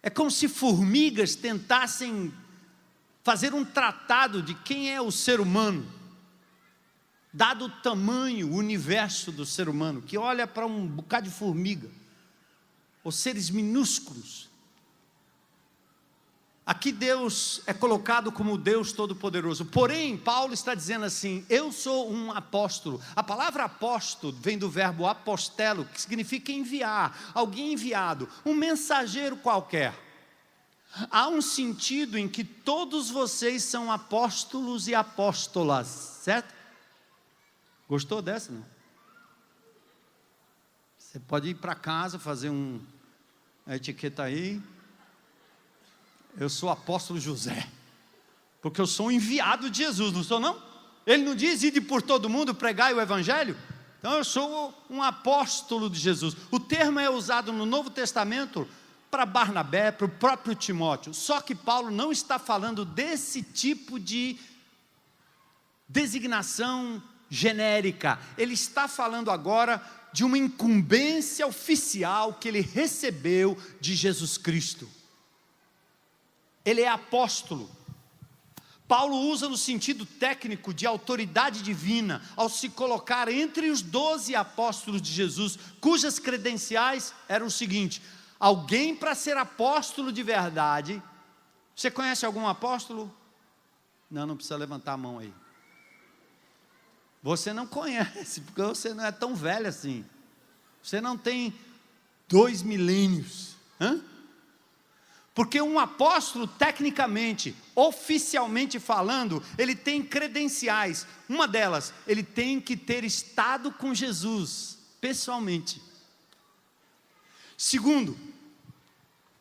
É como se formigas tentassem fazer um tratado de quem é o ser humano, dado o tamanho, o universo do ser humano, que olha para um bocado de formiga, ou seres minúsculos. Aqui Deus é colocado como Deus Todo-Poderoso. Porém, Paulo está dizendo assim: eu sou um apóstolo. A palavra apóstolo vem do verbo apostelo, que significa enviar, alguém enviado, um mensageiro qualquer. Há um sentido em que todos vocês são apóstolos e apóstolas, certo? Gostou dessa, não? Você pode ir para casa, fazer uma etiqueta aí. Eu sou o apóstolo José, porque eu sou um enviado de Jesus, não sou não? Ele não diz: ide por todo mundo, pregai o evangelho? Então eu sou um apóstolo de Jesus. O termo é usado no Novo Testamento para Barnabé, para o próprio Timóteo. Só que Paulo não está falando desse tipo de designação genérica. Ele está falando agora de uma incumbência oficial que ele recebeu de Jesus Cristo. Ele é apóstolo. Paulo usa no sentido técnico de autoridade divina, ao se colocar entre os 12 apóstolos de Jesus, cujas credenciais eram o seguinte: alguém para ser apóstolo de verdade. Você conhece algum apóstolo? Não precisa levantar a mão aí. Você não conhece, porque você não é tão velho assim. Você não tem 2 milênios. Porque um apóstolo, tecnicamente, oficialmente falando, ele tem credenciais. Uma delas, ele tem que ter estado com Jesus, pessoalmente. Segundo,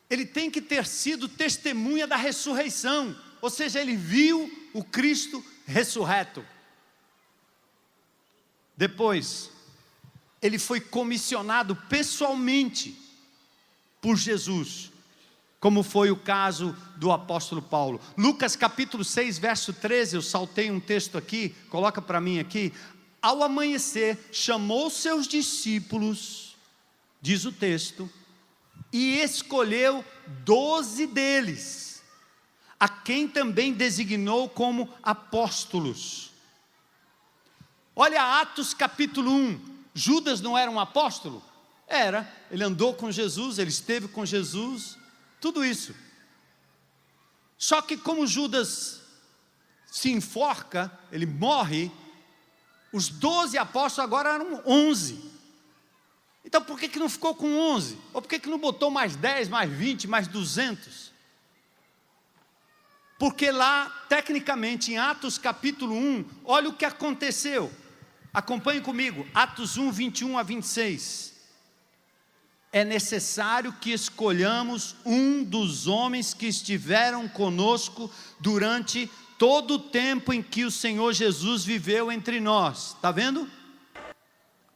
ele tem que ter sido testemunha da ressurreição, ou seja, ele viu o Cristo ressurreto. Depois, ele foi comissionado pessoalmente por Jesus, como foi o caso do apóstolo Paulo. Lucas capítulo 6, verso 13, eu saltei um texto aqui, coloca para mim aqui. Ao amanhecer, chamou seus discípulos, diz o texto, e escolheu 12 deles, a quem também designou como apóstolos. Olha Atos capítulo 1, Judas não era um apóstolo? Era, ele andou com Jesus, ele esteve com Jesus, tudo isso. Só que como Judas se enforca, ele morre, os 12 apóstolos agora eram 11. Então por que não ficou com 11? Ou por que não botou mais 10, mais 20, mais 200? Porque lá, tecnicamente, em Atos capítulo 1, olha o que aconteceu. Acompanhe comigo, Atos 1, 21 a 26. É necessário que escolhamos um dos homens que estiveram conosco durante todo o tempo em que o Senhor Jesus viveu entre nós. Está vendo?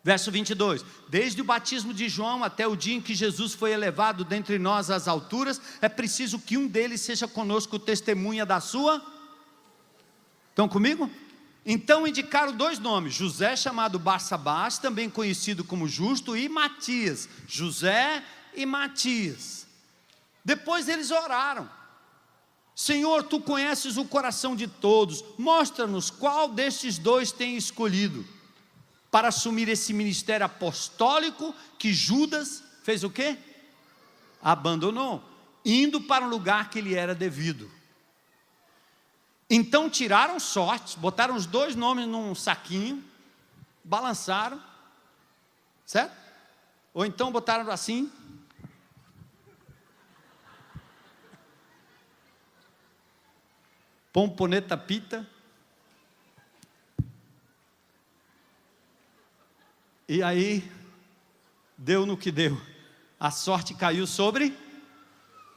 Verso 22, desde o batismo de João até o dia em que Jesus foi elevado dentre nós às alturas, é preciso que um deles seja conosco testemunha da sua. Estão comigo? Então indicaram 2 nomes, José chamado Barsabás, também conhecido como Justo, e Matias, José e Matias. Depois eles oraram: Senhor, tu conheces o coração de todos, mostra-nos qual destes 2 tem escolhido para assumir esse ministério apostólico que Judas fez o quê? Abandonou, indo para um lugar que lhe era devido. Então tiraram sortes, botaram os 2 nomes num saquinho, balançaram, certo? Ou então botaram assim, pomponeta pita, e aí deu no que deu, a sorte caiu sobre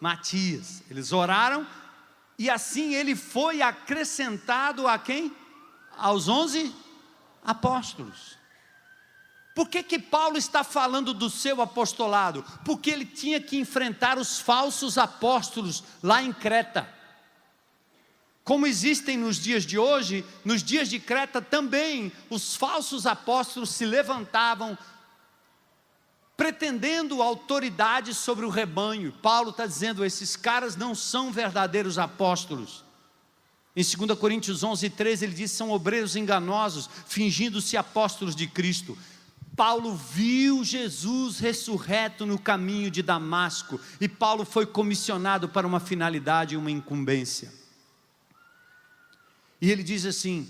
Matias. Eles oraram, e assim ele foi acrescentado a quem? Aos 11 apóstolos. Por que Paulo está falando do seu apostolado? Porque ele tinha que enfrentar os falsos apóstolos lá em Creta. Como existem nos dias de hoje, nos dias de Creta também, os falsos apóstolos se levantavam, pretendendo autoridade sobre o rebanho. Paulo está dizendo, esses caras não são verdadeiros apóstolos. Em 2 Coríntios 11, 13, ele diz, são obreiros enganosos, fingindo-se apóstolos de Cristo. Paulo viu Jesus ressurreto no caminho de Damasco, e Paulo foi comissionado para uma finalidade e uma incumbência. E ele diz assim,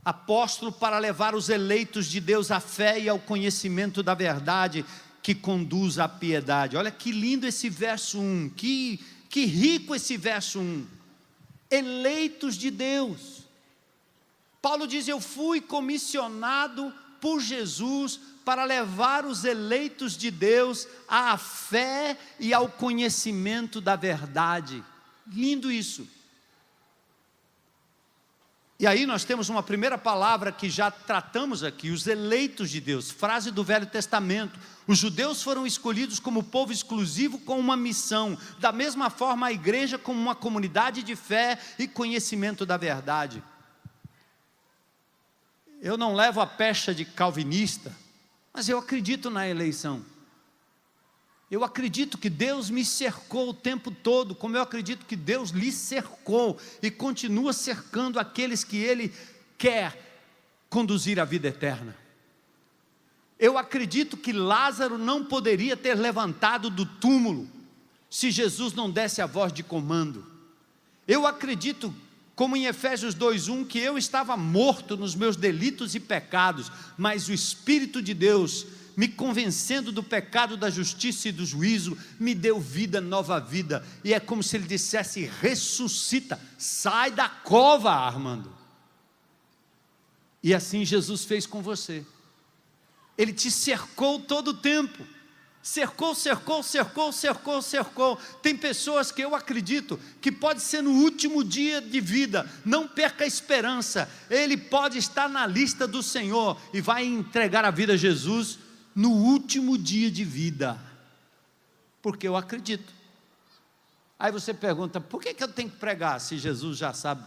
apóstolo para levar os eleitos de Deus à fé e ao conhecimento da verdade que conduz à piedade. Olha que lindo esse verso 1, que rico esse verso 1. Eleitos de Deus. Paulo diz, eu fui comissionado por Jesus para levar os eleitos de Deus à fé e ao conhecimento da verdade. Lindo isso. E aí nós temos uma primeira palavra que já tratamos aqui, os eleitos de Deus, frase do Velho Testamento. Os judeus foram escolhidos como povo exclusivo com uma missão, da mesma forma a igreja como uma comunidade de fé e conhecimento da verdade. Eu não levo a pecha de calvinista, mas eu acredito na eleição. Eu acredito que Deus me cercou o tempo todo, como eu acredito que Deus lhe cercou e continua cercando aqueles que Ele quer conduzir à vida eterna. Eu acredito que Lázaro não poderia ter levantado do túmulo se Jesus não desse a voz de comando. Eu acredito, como em Efésios 2:1, que eu estava morto nos meus delitos e pecados, mas o Espírito de Deus, me convencendo do pecado, da justiça e do juízo, me deu vida, nova vida. E é como se Ele dissesse: ressuscita, sai da cova, Armando. E assim Jesus fez com você. Ele te cercou todo o tempo. Cercou. Tem pessoas que eu acredito que pode ser no último dia de vida. Não perca a esperança. Ele pode estar na lista do Senhor e vai entregar a vida a Jesus no último dia de vida, porque eu acredito. Aí você pergunta: por que eu tenho que pregar, se Jesus já sabe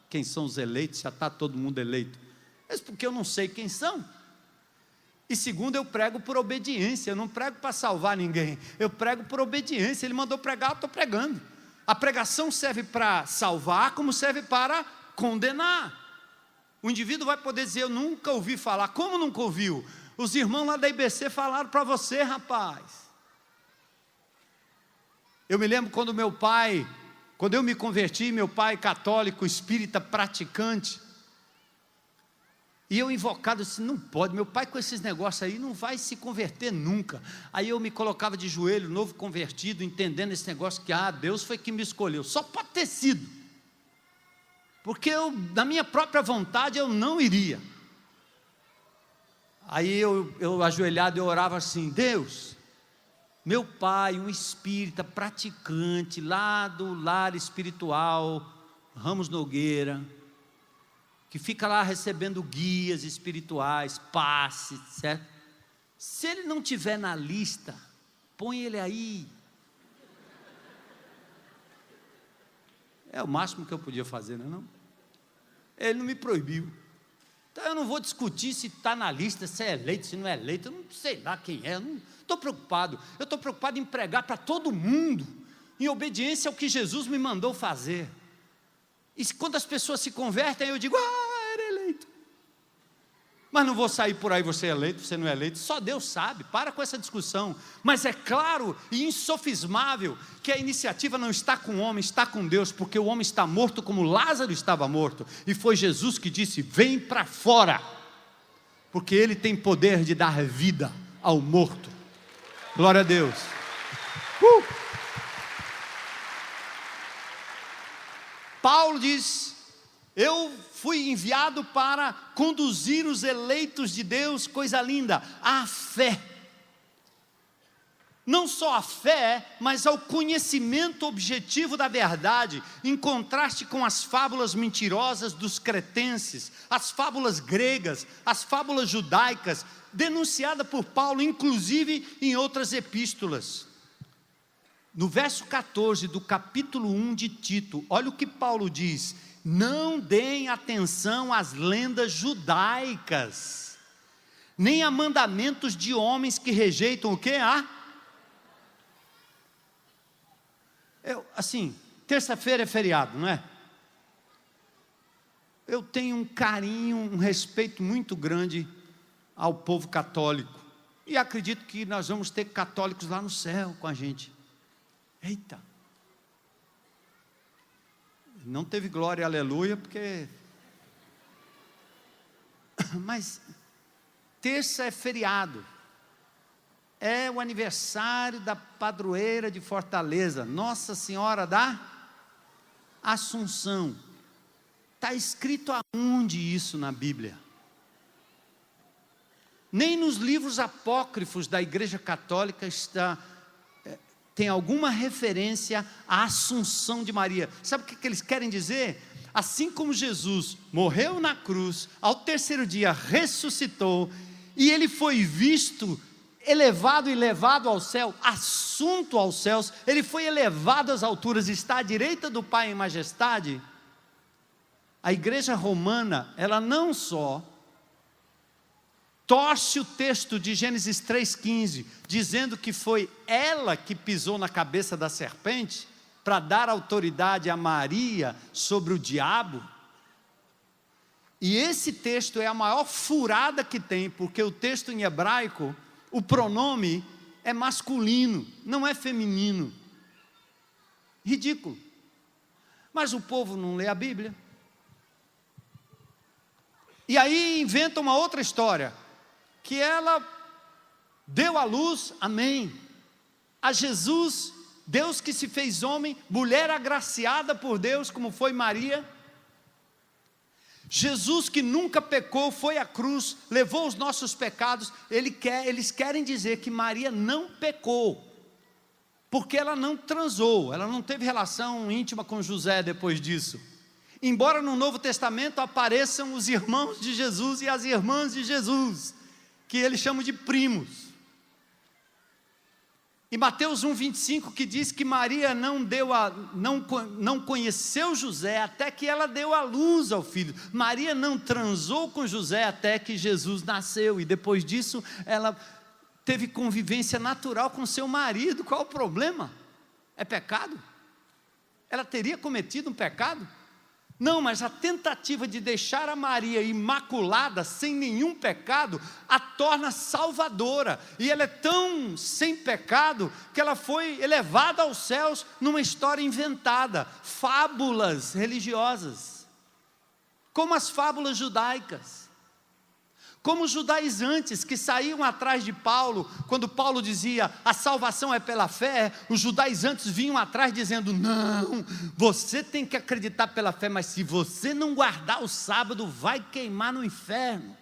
quem são os eleitos, já está todo mundo eleito? Mas porque eu não sei quem são. E segundo, eu prego por obediência, eu não prego para salvar ninguém, eu prego por obediência. Ele mandou pregar, eu estou pregando. A pregação serve para salvar, como serve para condenar. O indivíduo vai poder dizer: eu nunca ouvi falar. Como nunca ouviu? Os irmãos lá da IBC falaram para você, rapaz. Eu me lembro quando eu me converti, meu pai católico, espírita, praticante, e eu invocado assim: não pode, meu pai com esses negócios aí não vai se converter nunca. Aí eu me colocava de joelho, novo convertido, entendendo esse negócio que Deus foi que me escolheu, só pode ter sido, porque na minha própria vontade eu não iria. Aí eu ajoelhado, eu orava assim: Deus, meu pai, um espírita praticante, lá do lar espiritual, Ramos Nogueira, que fica lá recebendo guias espirituais, passes, certo? Se ele não tiver na lista, põe ele aí. É o máximo que eu podia fazer, não é não? Ele não me proibiu. Então eu não vou discutir se está na lista, se é eleito, se não é eleito, eu não sei lá quem é, eu não estou preocupado. Eu estou preocupado em pregar para todo mundo, em obediência ao que Jesus me mandou fazer. E quando as pessoas se convertem, eu digo: era eleito. Mas não vou sair por aí: você é eleito, você não é eleito. Só Deus sabe, para com essa discussão. Mas é claro e insofismável que a iniciativa não está com o homem, está com Deus, porque o homem está morto como Lázaro estava morto, e foi Jesus que disse: vem para fora, porque Ele tem poder de dar vida ao morto. Glória a Deus. Paulo diz: eu fui enviado para conduzir os eleitos de Deus, coisa linda, à fé. Não só a fé, mas ao conhecimento objetivo da verdade, em contraste com as fábulas mentirosas dos cretenses, as fábulas gregas, as fábulas judaicas, denunciada por Paulo, inclusive em outras epístolas. No verso 14 do capítulo 1 de Tito, olha o que Paulo diz: não deem atenção às lendas judaicas, nem a mandamentos de homens que rejeitam o quê? Assim, terça-feira é feriado, não é? Eu tenho um carinho, um respeito muito grande ao povo católico, e acredito que nós vamos ter católicos lá no céu com a gente. Eita! Não teve glória, aleluia, porque... Mas terça é feriado, é o aniversário da padroeira de Fortaleza, Nossa Senhora da Assunção. Está escrito aonde isso na Bíblia? Nem nos livros apócrifos da Igreja Católica tem alguma referência à Assunção de Maria. Sabe o que eles querem dizer? assim como Jesus morreu na cruz, ao terceiro dia ressuscitou, e ele foi visto, elevado e levado ao céu, assunto aos céus, ele foi elevado às alturas, está à direita do Pai em majestade. A igreja romana, ela não só torce o texto de Gênesis 3,15, dizendo que foi ela que pisou na cabeça da serpente, para dar autoridade a Maria sobre o diabo. E esse texto é a maior furada que tem, porque o texto em hebraico, o pronome é masculino, não é feminino. Ridículo. Mas o povo não lê a Bíblia. E aí inventa uma outra história, que ela deu à luz, amém, a Jesus, Deus que se fez homem, mulher agraciada por Deus, como foi Maria. Jesus que nunca pecou, foi à cruz, levou os nossos pecados. Eles querem dizer que Maria não pecou, porque ela não transou, ela não teve relação íntima com José depois disso. Embora no Novo Testamento apareçam os irmãos de Jesus e as irmãs de Jesus, que eles chamam de primos. E Mateus 1,25 que diz que Maria não conheceu José até que ela deu à luz ao filho. Maria não transou com José até que Jesus nasceu, e depois disso ela teve convivência natural com seu marido. Qual o problema? É pecado? Ela teria cometido um pecado? Não, mas a tentativa de deixar a Maria imaculada, sem nenhum pecado, a torna salvadora, e ela é tão sem pecado, que ela foi elevada aos céus, numa história inventada, fábulas religiosas, como as fábulas judaicas, como os judaizantes que saíam atrás de Paulo, quando Paulo dizia, a salvação é pela fé, os judaizantes vinham atrás dizendo, não, você tem que acreditar pela fé, mas se você não guardar o sábado, vai queimar no inferno.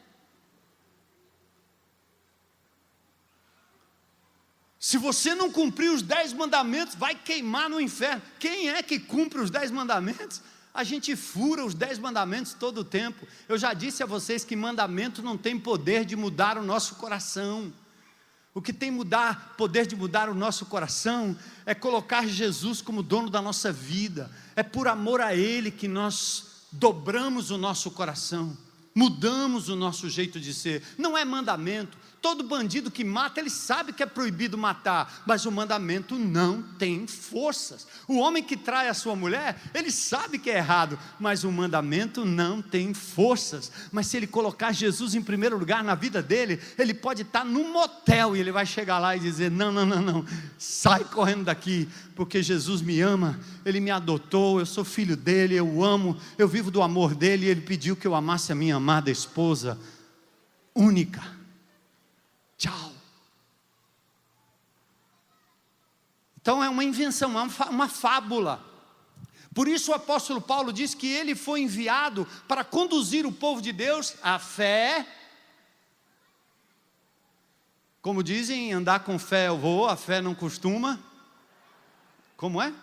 Se você não cumprir os 10 mandamentos, vai queimar no inferno. Quem é que cumpre os 10 mandamentos? A gente fura os 10 mandamentos todo o tempo. Eu já disse a vocês que mandamento não tem poder de mudar o nosso coração. O que tem poder de mudar o nosso coração é colocar Jesus como dono da nossa vida. É por amor a Ele que nós dobramos o nosso coração, mudamos o nosso jeito de ser. Não é mandamento. Todo bandido que mata, ele sabe que é proibido matar, mas o mandamento não tem forças. O homem que trai a sua mulher, ele sabe que é errado, mas o mandamento não tem forças. Mas se ele colocar Jesus em primeiro lugar na vida dele, ele pode estar num motel e ele vai chegar lá e dizer, não, sai correndo daqui, porque Jesus me ama, Ele me adotou, eu sou filho dele, eu o amo, eu vivo do amor dele, e Ele pediu que eu amasse a minha amada esposa, única. Tchau. Então é uma invenção, uma fábula. Por isso o apóstolo Paulo diz que ele foi enviado para conduzir o povo de Deus à fé. Como dizem, andar com fé eu vou, a fé não costuma. Como é?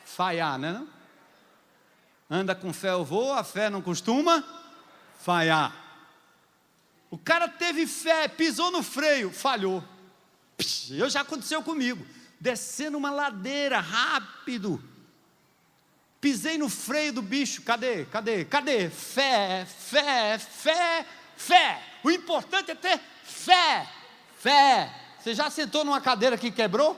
Falhar, né? Não? Anda com fé eu vou, a fé não costuma falhar. O cara teve fé, pisou no freio, falhou. Já aconteceu comigo, descendo uma ladeira, rápido, pisei no freio do bicho, cadê? Fé. O importante é ter fé. Você já sentou numa cadeira que quebrou?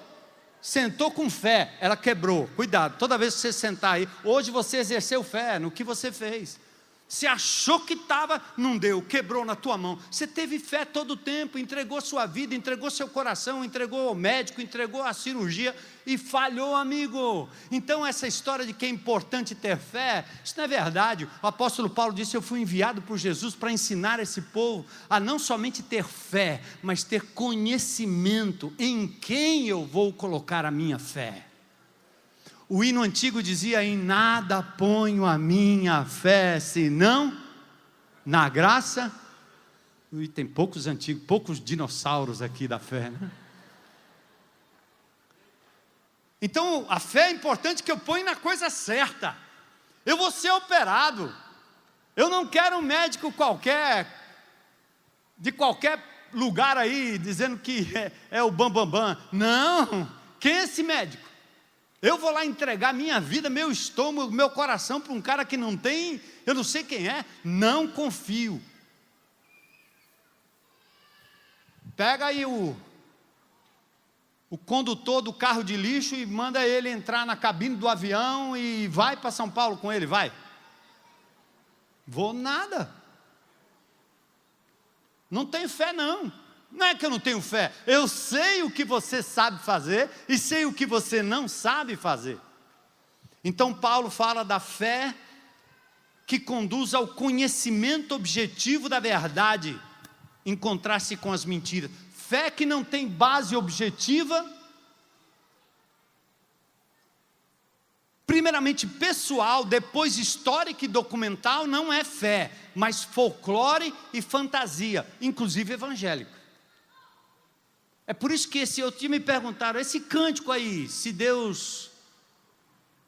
Sentou com fé, ela quebrou. Cuidado, toda vez que você sentar aí, hoje você exerceu fé no que você fez. Você achou que estava, não deu, quebrou na tua mão. Você teve fé todo o tempo, entregou sua vida, entregou seu coração, entregou ao médico, entregou a cirurgia e falhou, amigo. Então essa história de que é importante ter fé, isso não é verdade. O apóstolo Paulo disse, eu fui enviado por Jesus para ensinar esse povo a não somente ter fé, mas ter conhecimento em quem eu vou colocar a minha fé. O hino antigo dizia, em nada ponho a minha fé, senão na graça. E tem poucos dinossauros aqui da fé, né? Então a fé é importante que eu ponho na coisa certa. Eu vou ser operado. Eu não quero um médico qualquer, de qualquer lugar aí, dizendo que é o bambambam. Não, quem é esse médico? Eu vou lá entregar minha vida, meu estômago, meu coração para um cara que não tem, eu não sei quem é, não confio. Pega aí o condutor do carro de lixo e manda ele entrar na cabine do avião e vai para São Paulo com ele, vai. Vou nada. Não tenho fé não. Não é que eu não tenho fé, eu sei o que você sabe fazer e sei o que você não sabe fazer. Então Paulo fala da fé que conduz ao conhecimento objetivo da verdade, em contraste com as mentiras. Fé que não tem base objetiva, primeiramente pessoal, depois histórica e documental, não é fé, mas folclore e fantasia, inclusive evangélico. É por isso que esse outro dia me perguntaram, esse cântico aí, se Deus,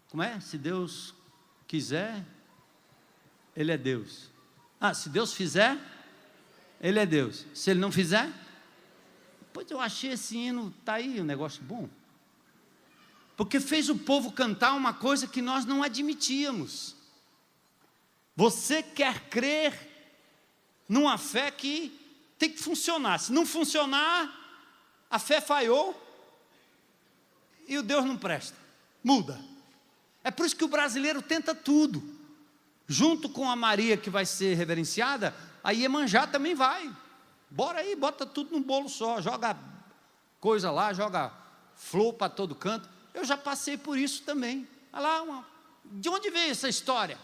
como é? Se Deus quiser, Ele é Deus. Ah, se Deus fizer, Ele é Deus. Se Ele não fizer, pois eu achei esse hino, está aí um negócio bom. Porque fez o povo cantar uma coisa que nós não admitíamos. Você quer crer numa fé que tem que funcionar. Se não funcionar, a fé falhou e o Deus não presta, muda. É por isso que o brasileiro tenta tudo, junto com a Maria que vai ser reverenciada, a Iemanjá também vai, bora aí, bota tudo num bolo só, joga coisa lá, joga flor para todo canto. Eu já passei por isso também. Olha lá, de onde veio essa história?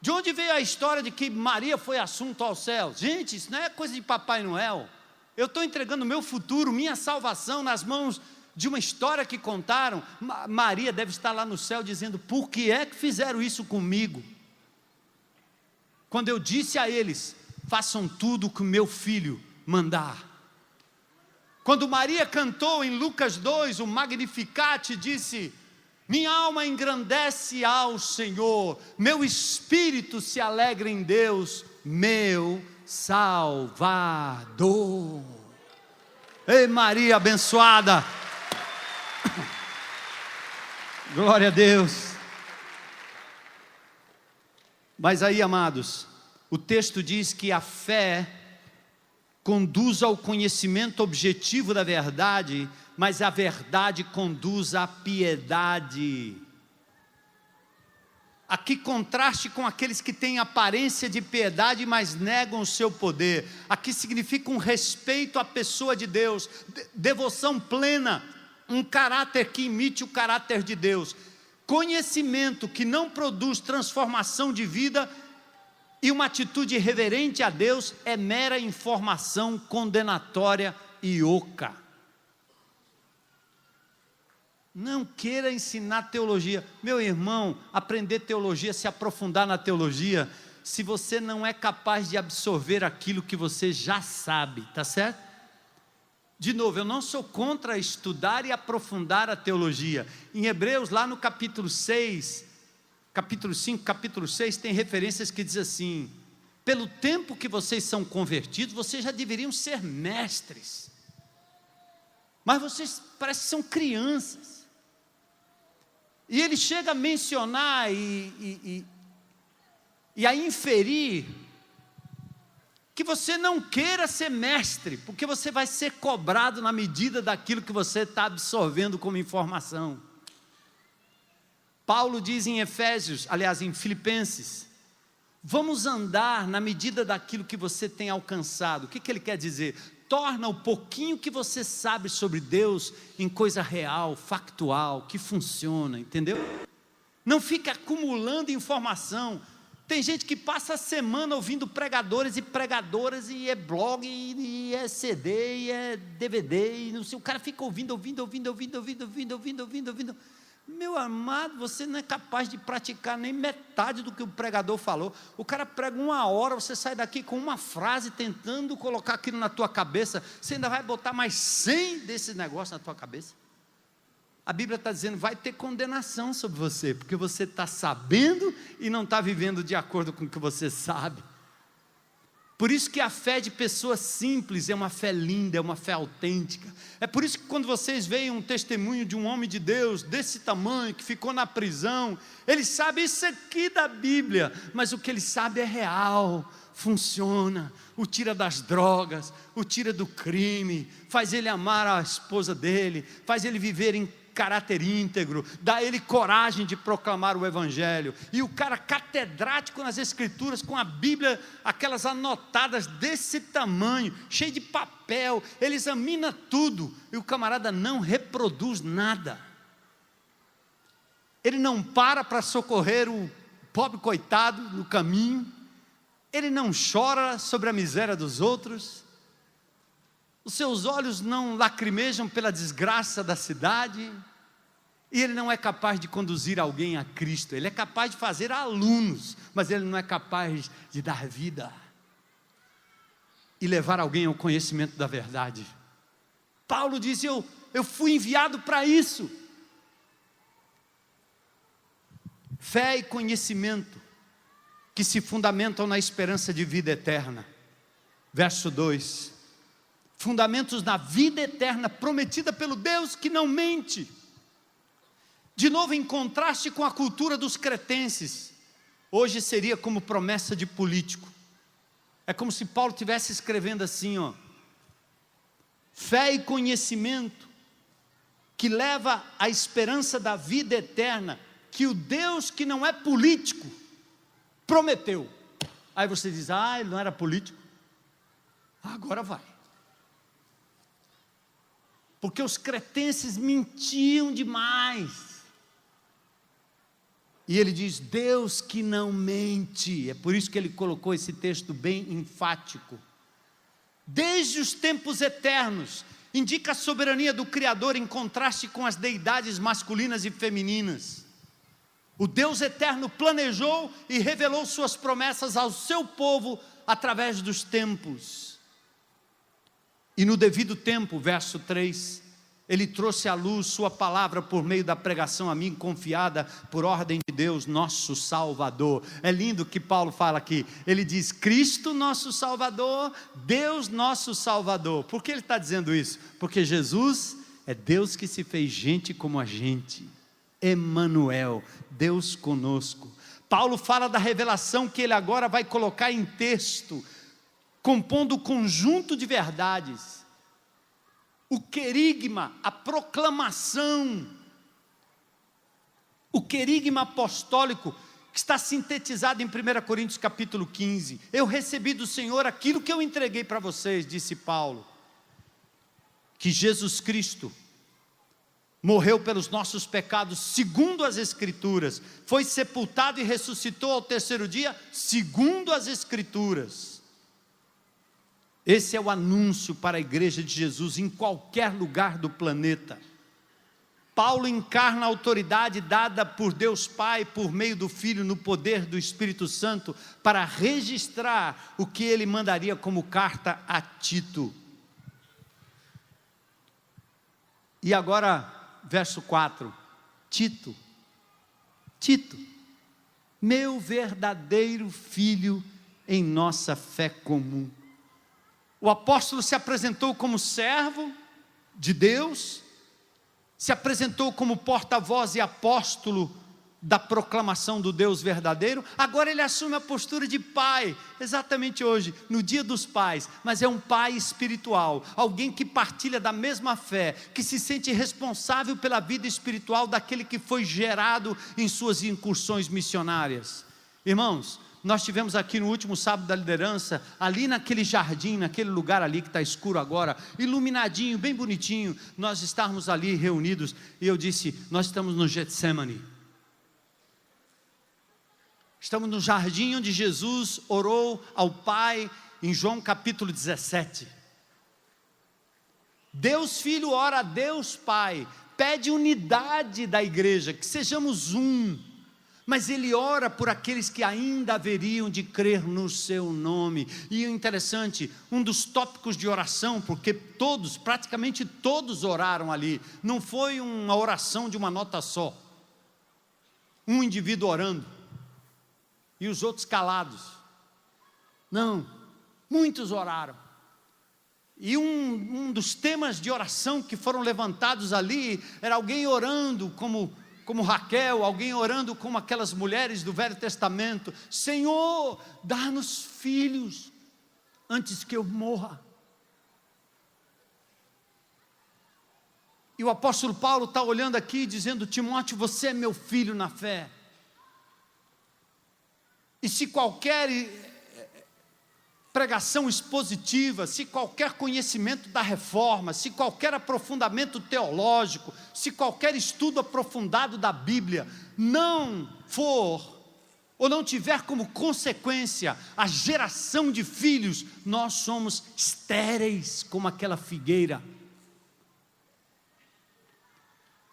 De onde veio a história de que Maria foi assunto ao céu? Gente, isso não é coisa de Papai Noel. Eu estou entregando o meu futuro, minha salvação nas mãos de uma história que contaram. Maria deve estar lá no céu dizendo, por que é que fizeram isso comigo? Quando eu disse a eles, façam tudo o que o meu filho mandar. Quando Maria cantou em Lucas 2, o Magnificat, disse, minha alma engrandece ao Senhor, meu espírito se alegra em Deus, meu Salvador. Ei, Maria abençoada, glória a Deus. Mas aí, amados, o texto diz que a fé conduz ao conhecimento objetivo da verdade, mas a verdade conduz à piedade. Aqui contraste com aqueles que têm aparência de piedade, mas negam o seu poder. Aqui significa um respeito à pessoa de Deus, devoção plena, um caráter que imite o caráter de Deus. Conhecimento que não produz transformação de vida e uma atitude reverente a Deus é mera informação condenatória e oca. Não queira ensinar teologia. Meu irmão, aprender teologia, se aprofundar na teologia, se você não é capaz de absorver aquilo que você já sabe, tá certo? De novo, eu não sou contra estudar e aprofundar a teologia. Em Hebreus, lá no capítulo 6, capítulo 5, capítulo 6, tem referências que diz assim, pelo tempo que vocês são convertidos, vocês já deveriam ser mestres. Mas vocês parecem que são crianças. E ele chega a mencionar e a inferir que você não queira ser mestre, porque você vai ser cobrado na medida daquilo que você está absorvendo como informação. Paulo diz em Efésios, aliás em Filipenses, vamos andar na medida daquilo que você tem alcançado. O que ele quer dizer? Torna o pouquinho que você sabe sobre Deus em coisa real, factual, que funciona, entendeu? Não fica acumulando informação. Tem gente que passa a semana ouvindo pregadores e pregadoras, e é blog, e é CD, e é DVD, e não sei, o cara fica ouvindo. Meu amado, você não é capaz de praticar nem metade do que o pregador falou. O cara prega 1 hora, você sai daqui com uma frase tentando colocar aquilo na tua cabeça, você ainda vai botar mais 100 desse negócio na tua cabeça. a Bíblia está dizendo, vai ter condenação sobre você, porque você está sabendo e não está vivendo de acordo com o que você sabe. Por isso que a fé de pessoas simples é uma fé linda, é uma fé autêntica. É por isso que quando vocês veem um testemunho de um homem de Deus desse tamanho, que ficou na prisão, ele sabe isso aqui da Bíblia, mas o que ele sabe é real, funciona, o tira das drogas, o tira do crime, faz ele amar a esposa dele, faz ele viver em caráter íntegro, dá ele coragem de proclamar o Evangelho. E o cara catedrático nas Escrituras, com a Bíblia, aquelas anotadas desse tamanho, cheio de papel, ele examina tudo, e o camarada não reproduz nada. Ele não para socorrer o pobre coitado no caminho, ele não chora sobre a miséria dos outros, os seus olhos não lacrimejam pela desgraça da cidade, e ele não é capaz de conduzir alguém a Cristo. Ele é capaz de fazer alunos, mas ele não é capaz de dar vida e levar alguém ao conhecimento da verdade. Paulo diz, eu fui enviado para isso. Fé e conhecimento que se fundamentam na esperança de vida eterna. Verso 2, fundamentos na vida eterna, prometida pelo Deus que não mente. De novo, em contraste com a cultura dos cretenses, hoje seria como promessa de político. É como se Paulo estivesse escrevendo assim, fé e conhecimento, que leva à esperança da vida eterna, que o Deus que não é político, prometeu. Aí você diz, ele não era político, agora vai. Porque os cretenses mentiam demais. E ele diz, Deus que não mente. É por isso que ele colocou esse texto bem enfático. Desde os tempos eternos, indica a soberania do Criador em contraste com as deidades masculinas e femininas. O Deus eterno planejou e revelou suas promessas ao seu povo através dos tempos. E no devido tempo, verso 3, Ele trouxe à luz sua palavra por meio da pregação a mim confiada por ordem de Deus, nosso Salvador. É lindo que Paulo fala aqui, ele diz Cristo nosso Salvador, Deus nosso Salvador. Por que ele está dizendo isso? Porque Jesus é Deus que se fez gente como a gente, Emanuel, Deus conosco. Paulo fala da revelação que ele agora vai colocar em texto, compondo o conjunto de verdades, o querigma, a proclamação, o querigma apostólico, que está sintetizado em 1 Coríntios capítulo 15, eu recebi do Senhor aquilo que eu entreguei para vocês, disse Paulo, que Jesus Cristo morreu pelos nossos pecados, segundo as Escrituras, foi sepultado e ressuscitou ao terceiro dia, segundo as Escrituras. Esse é o anúncio para a igreja de Jesus em qualquer lugar do planeta. Paulo encarna a autoridade dada por Deus Pai, por meio do Filho, no poder do Espírito Santo, para registrar o que ele mandaria como carta a Tito. E agora, verso 4, Tito, meu verdadeiro filho em nossa fé comum. O apóstolo se apresentou como servo de Deus, se apresentou como porta-voz e apóstolo da proclamação do Deus verdadeiro, agora ele assume a postura de pai, exatamente hoje, no dia dos pais, mas é um pai espiritual, alguém que partilha da mesma fé, que se sente responsável pela vida espiritual daquele que foi gerado em suas incursões missionárias. Irmãos, nós tivemos aqui no último sábado da liderança, ali naquele jardim, naquele lugar ali que está escuro agora, iluminadinho, bem bonitinho, nós estávamos ali reunidos, e eu disse, nós estamos no Getsemane, estamos no jardim onde Jesus orou ao Pai, em João capítulo 17, Deus Filho ora a Deus Pai, pede unidade da igreja, que sejamos um, Mas ele ora por aqueles que ainda haveriam de crer no seu nome. E é interessante, um dos tópicos de oração, porque todos, praticamente todos oraram ali, não foi uma oração de uma nota só, um indivíduo orando, e os outros calados, não, muitos oraram. E um dos temas de oração que foram levantados ali, era alguém orando como Raquel, alguém orando como aquelas mulheres do Velho Testamento: Senhor, dá-nos filhos, antes que eu morra. E o apóstolo Paulo está olhando aqui, dizendo: Timóteo, você é meu filho na fé. E se qualquer pregação expositiva, se qualquer conhecimento da reforma, se qualquer aprofundamento teológico, se qualquer estudo aprofundado da Bíblia não for, ou não tiver como consequência a geração de filhos, nós somos estéreis como aquela figueira.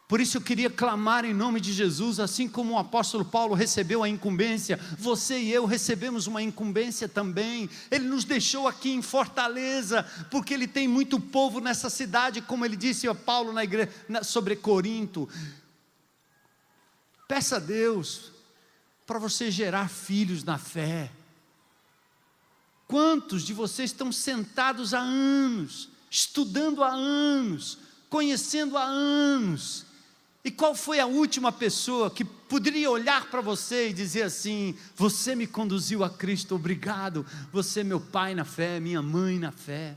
Por isso eu queria clamar em nome de Jesus, assim como o apóstolo Paulo recebeu a incumbência, você e eu recebemos uma incumbência também. Ele nos deixou aqui em Fortaleza, porque ele tem muito povo nessa cidade, como ele disse a Paulo na igreja, sobre Corinto. Peça a Deus para você gerar filhos na fé. Quantos de vocês estão sentados há anos, estudando há anos, conhecendo há anos? E qual foi a última pessoa que poderia olhar para você e dizer assim: você me conduziu a Cristo, obrigado, você é meu pai na fé, minha mãe na fé?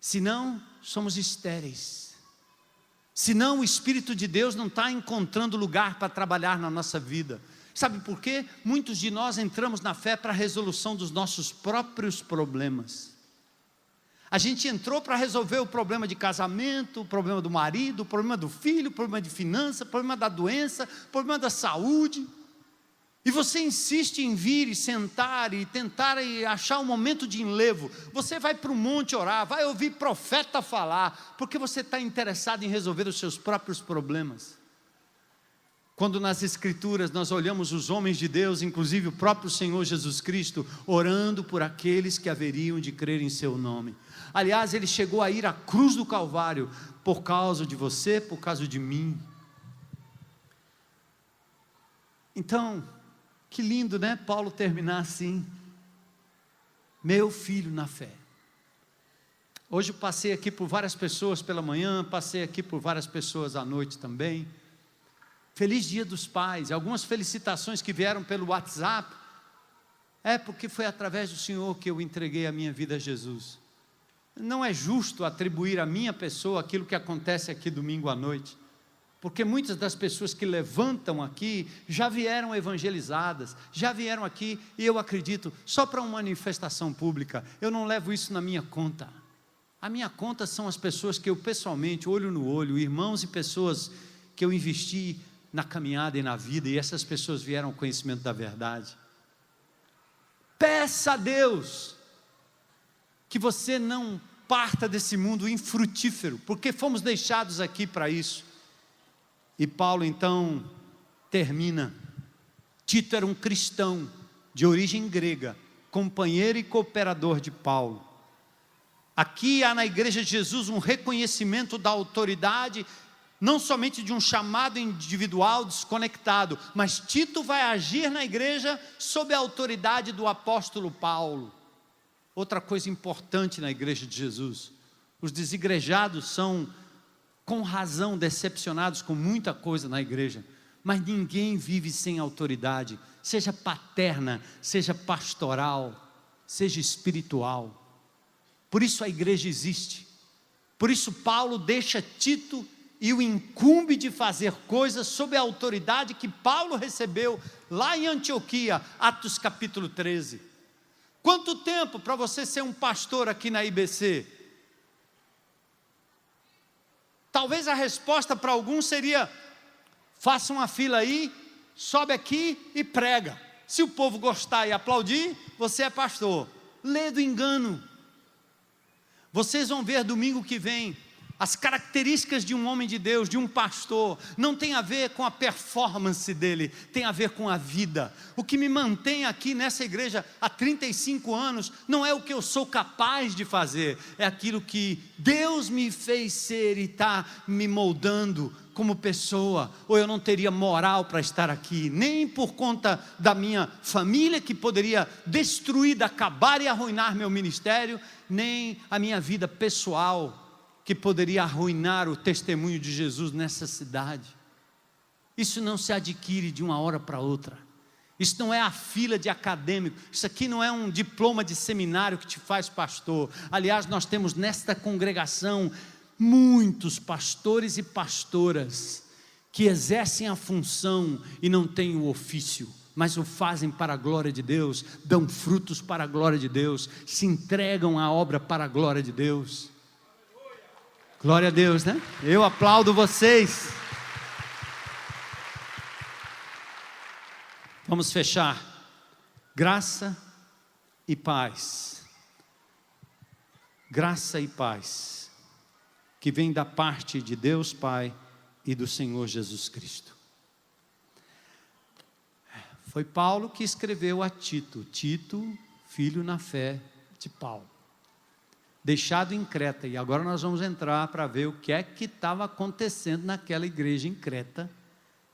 Senão, somos estéreis. Senão, o Espírito de Deus não está encontrando lugar para trabalhar na nossa vida. Sabe por quê? Muitos de nós entramos na fé para a resolução dos nossos próprios problemas. A gente entrou para resolver o problema de casamento, o problema do marido, o problema do filho, o problema de finança, o problema da doença, o problema da saúde. E você insiste em vir e sentar e tentar achar um momento de enlevo. Você vai para o monte orar, vai ouvir profeta falar, porque você está interessado em resolver os seus próprios problemas. Quando nas Escrituras nós olhamos os homens de Deus, inclusive o próprio Senhor Jesus Cristo, orando por aqueles que haveriam de crer em seu nome. Aliás, ele chegou a ir à cruz do Calvário, por causa de você, por causa de mim. Então, que lindo, né, Paulo terminar assim: meu filho na fé. Hoje eu passei aqui por várias pessoas pela manhã, passei aqui por várias pessoas à noite também. Feliz Dia dos Pais, algumas felicitações que vieram pelo WhatsApp, porque foi através do Senhor que eu entreguei a minha vida a Jesus. Não é justo atribuir à minha pessoa aquilo que acontece aqui domingo à noite, porque muitas das pessoas que levantam aqui, já vieram evangelizadas, já vieram aqui, e eu acredito, só para uma manifestação pública. Eu não levo isso na minha conta. A minha conta são as pessoas que eu pessoalmente, olho no olho, irmãos e pessoas que eu investi na caminhada e na vida, e essas pessoas vieram ao conhecimento da verdade. Peça a Deus que você não parta desse mundo infrutífero, porque fomos deixados aqui para isso. E Paulo então termina. Tito era um cristão de origem grega, companheiro e cooperador de Paulo. Aqui há na igreja de Jesus um reconhecimento da autoridade, não somente de um chamado individual desconectado, mas Tito vai agir na igreja sob a autoridade do apóstolo Paulo. Outra coisa importante na igreja de Jesus: os desigrejados são, com razão, decepcionados com muita coisa na igreja, mas ninguém vive sem autoridade, seja paterna, seja pastoral, seja espiritual. Por isso a igreja existe. Por isso Paulo deixa Tito e o incumbe de fazer coisas sob a autoridade que Paulo recebeu lá em Antioquia, Atos capítulo 13. Quanto tempo para você ser um pastor aqui na IBC? Talvez a resposta para alguns seria: faça uma fila aí, sobe aqui e prega. Se o povo gostar e aplaudir, você é pastor. Lê do engano. Vocês vão ver domingo que vem As características de um homem de Deus, de um pastor, não tem a ver com a performance dele, tem a ver com a vida. O que me mantém aqui nessa igreja há 35 anos, não é o que eu sou capaz de fazer, é aquilo que Deus me fez ser e está me moldando como pessoa, ou eu não teria moral para estar aqui, nem por conta da minha família que poderia destruir, acabar e arruinar meu ministério, nem a minha vida pessoal, que poderia arruinar o testemunho de Jesus nessa cidade. Isso não se adquire de uma hora para outra. Isso não é a fila de acadêmico. Isso aqui não é um diploma de seminário que te faz pastor. Aliás, nós temos nesta congregação muitos pastores e pastoras que exercem a função e não têm o ofício, mas o fazem para a glória de Deus, dão frutos para a glória de Deus, se entregam à obra para a glória de Deus. Glória a Deus, né? Eu aplaudo vocês. Vamos fechar. Graça e paz. Graça e paz, que vem da parte de Deus Pai e do Senhor Jesus Cristo. Foi Paulo que escreveu a Tito, filho na fé de Paulo, deixado em Creta, e agora nós vamos entrar para ver o que é que estava acontecendo naquela igreja em Creta,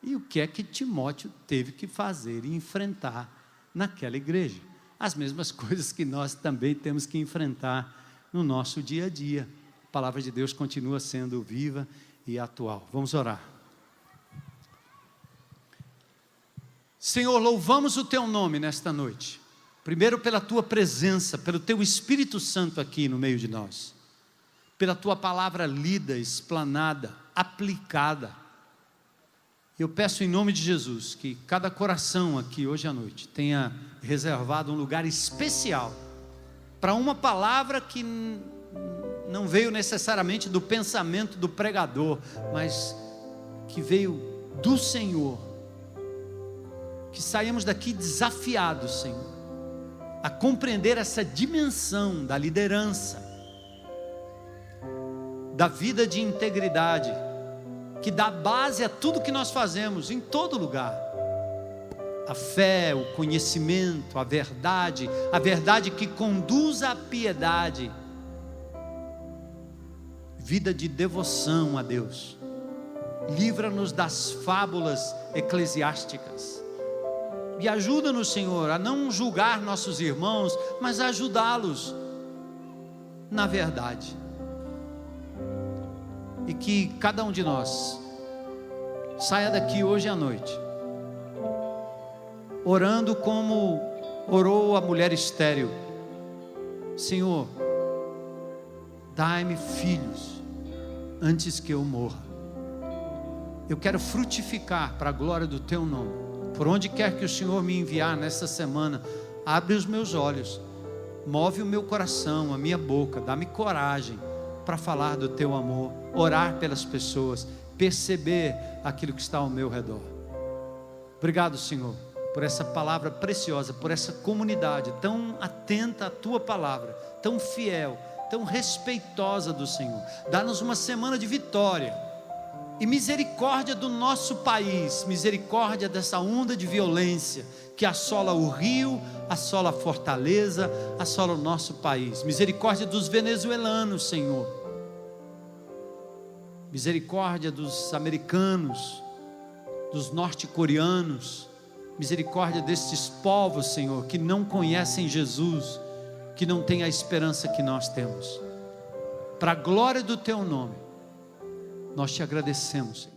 e o que é que Timóteo teve que fazer e enfrentar naquela igreja, as mesmas coisas que nós também temos que enfrentar no nosso dia a dia. A palavra de Deus continua sendo viva e atual. Vamos orar. Senhor, louvamos o Teu nome nesta noite, primeiro pela Tua presença, pelo Teu Espírito Santo aqui no meio de nós, pela Tua palavra lida, explanada, aplicada. Eu peço em nome de Jesus, que cada coração aqui hoje à noite tenha reservado um lugar especial, para uma palavra que não veio necessariamente do pensamento do pregador, mas que veio do Senhor, que saímos daqui desafiados, Senhor, a compreender essa dimensão da liderança, da vida de integridade, que dá base a tudo que nós fazemos, em todo lugar. A fé, o conhecimento, a verdade que conduz à piedade, vida de devoção a Deus. Livra-nos das fábulas eclesiásticas, e ajuda-nos, Senhor, a não julgar nossos irmãos, mas a ajudá-los na verdade. E que cada um de nós saia daqui hoje à noite orando como orou a mulher estéril: Senhor, dai-me filhos antes que eu morra. Eu quero frutificar para a glória do Teu nome. Por onde quer que o Senhor me enviar nessa semana, abre os meus olhos, move o meu coração, a minha boca, dá-me coragem para falar do Teu amor, orar pelas pessoas, perceber aquilo que está ao meu redor. Obrigado, Senhor, por essa palavra preciosa, por essa comunidade tão atenta à Tua palavra, tão fiel, tão respeitosa do Senhor. Dá-nos uma semana de vitória e misericórdia do nosso país, misericórdia dessa onda de violência que assola o Rio, assola a Fortaleza, assola o nosso país. Misericórdia dos venezuelanos, Senhor, misericórdia dos americanos, dos norte-coreanos, misericórdia destes povos, Senhor, que não conhecem Jesus, que não têm a esperança que nós temos. Para a glória do Teu nome, nós Te agradecemos, Senhor.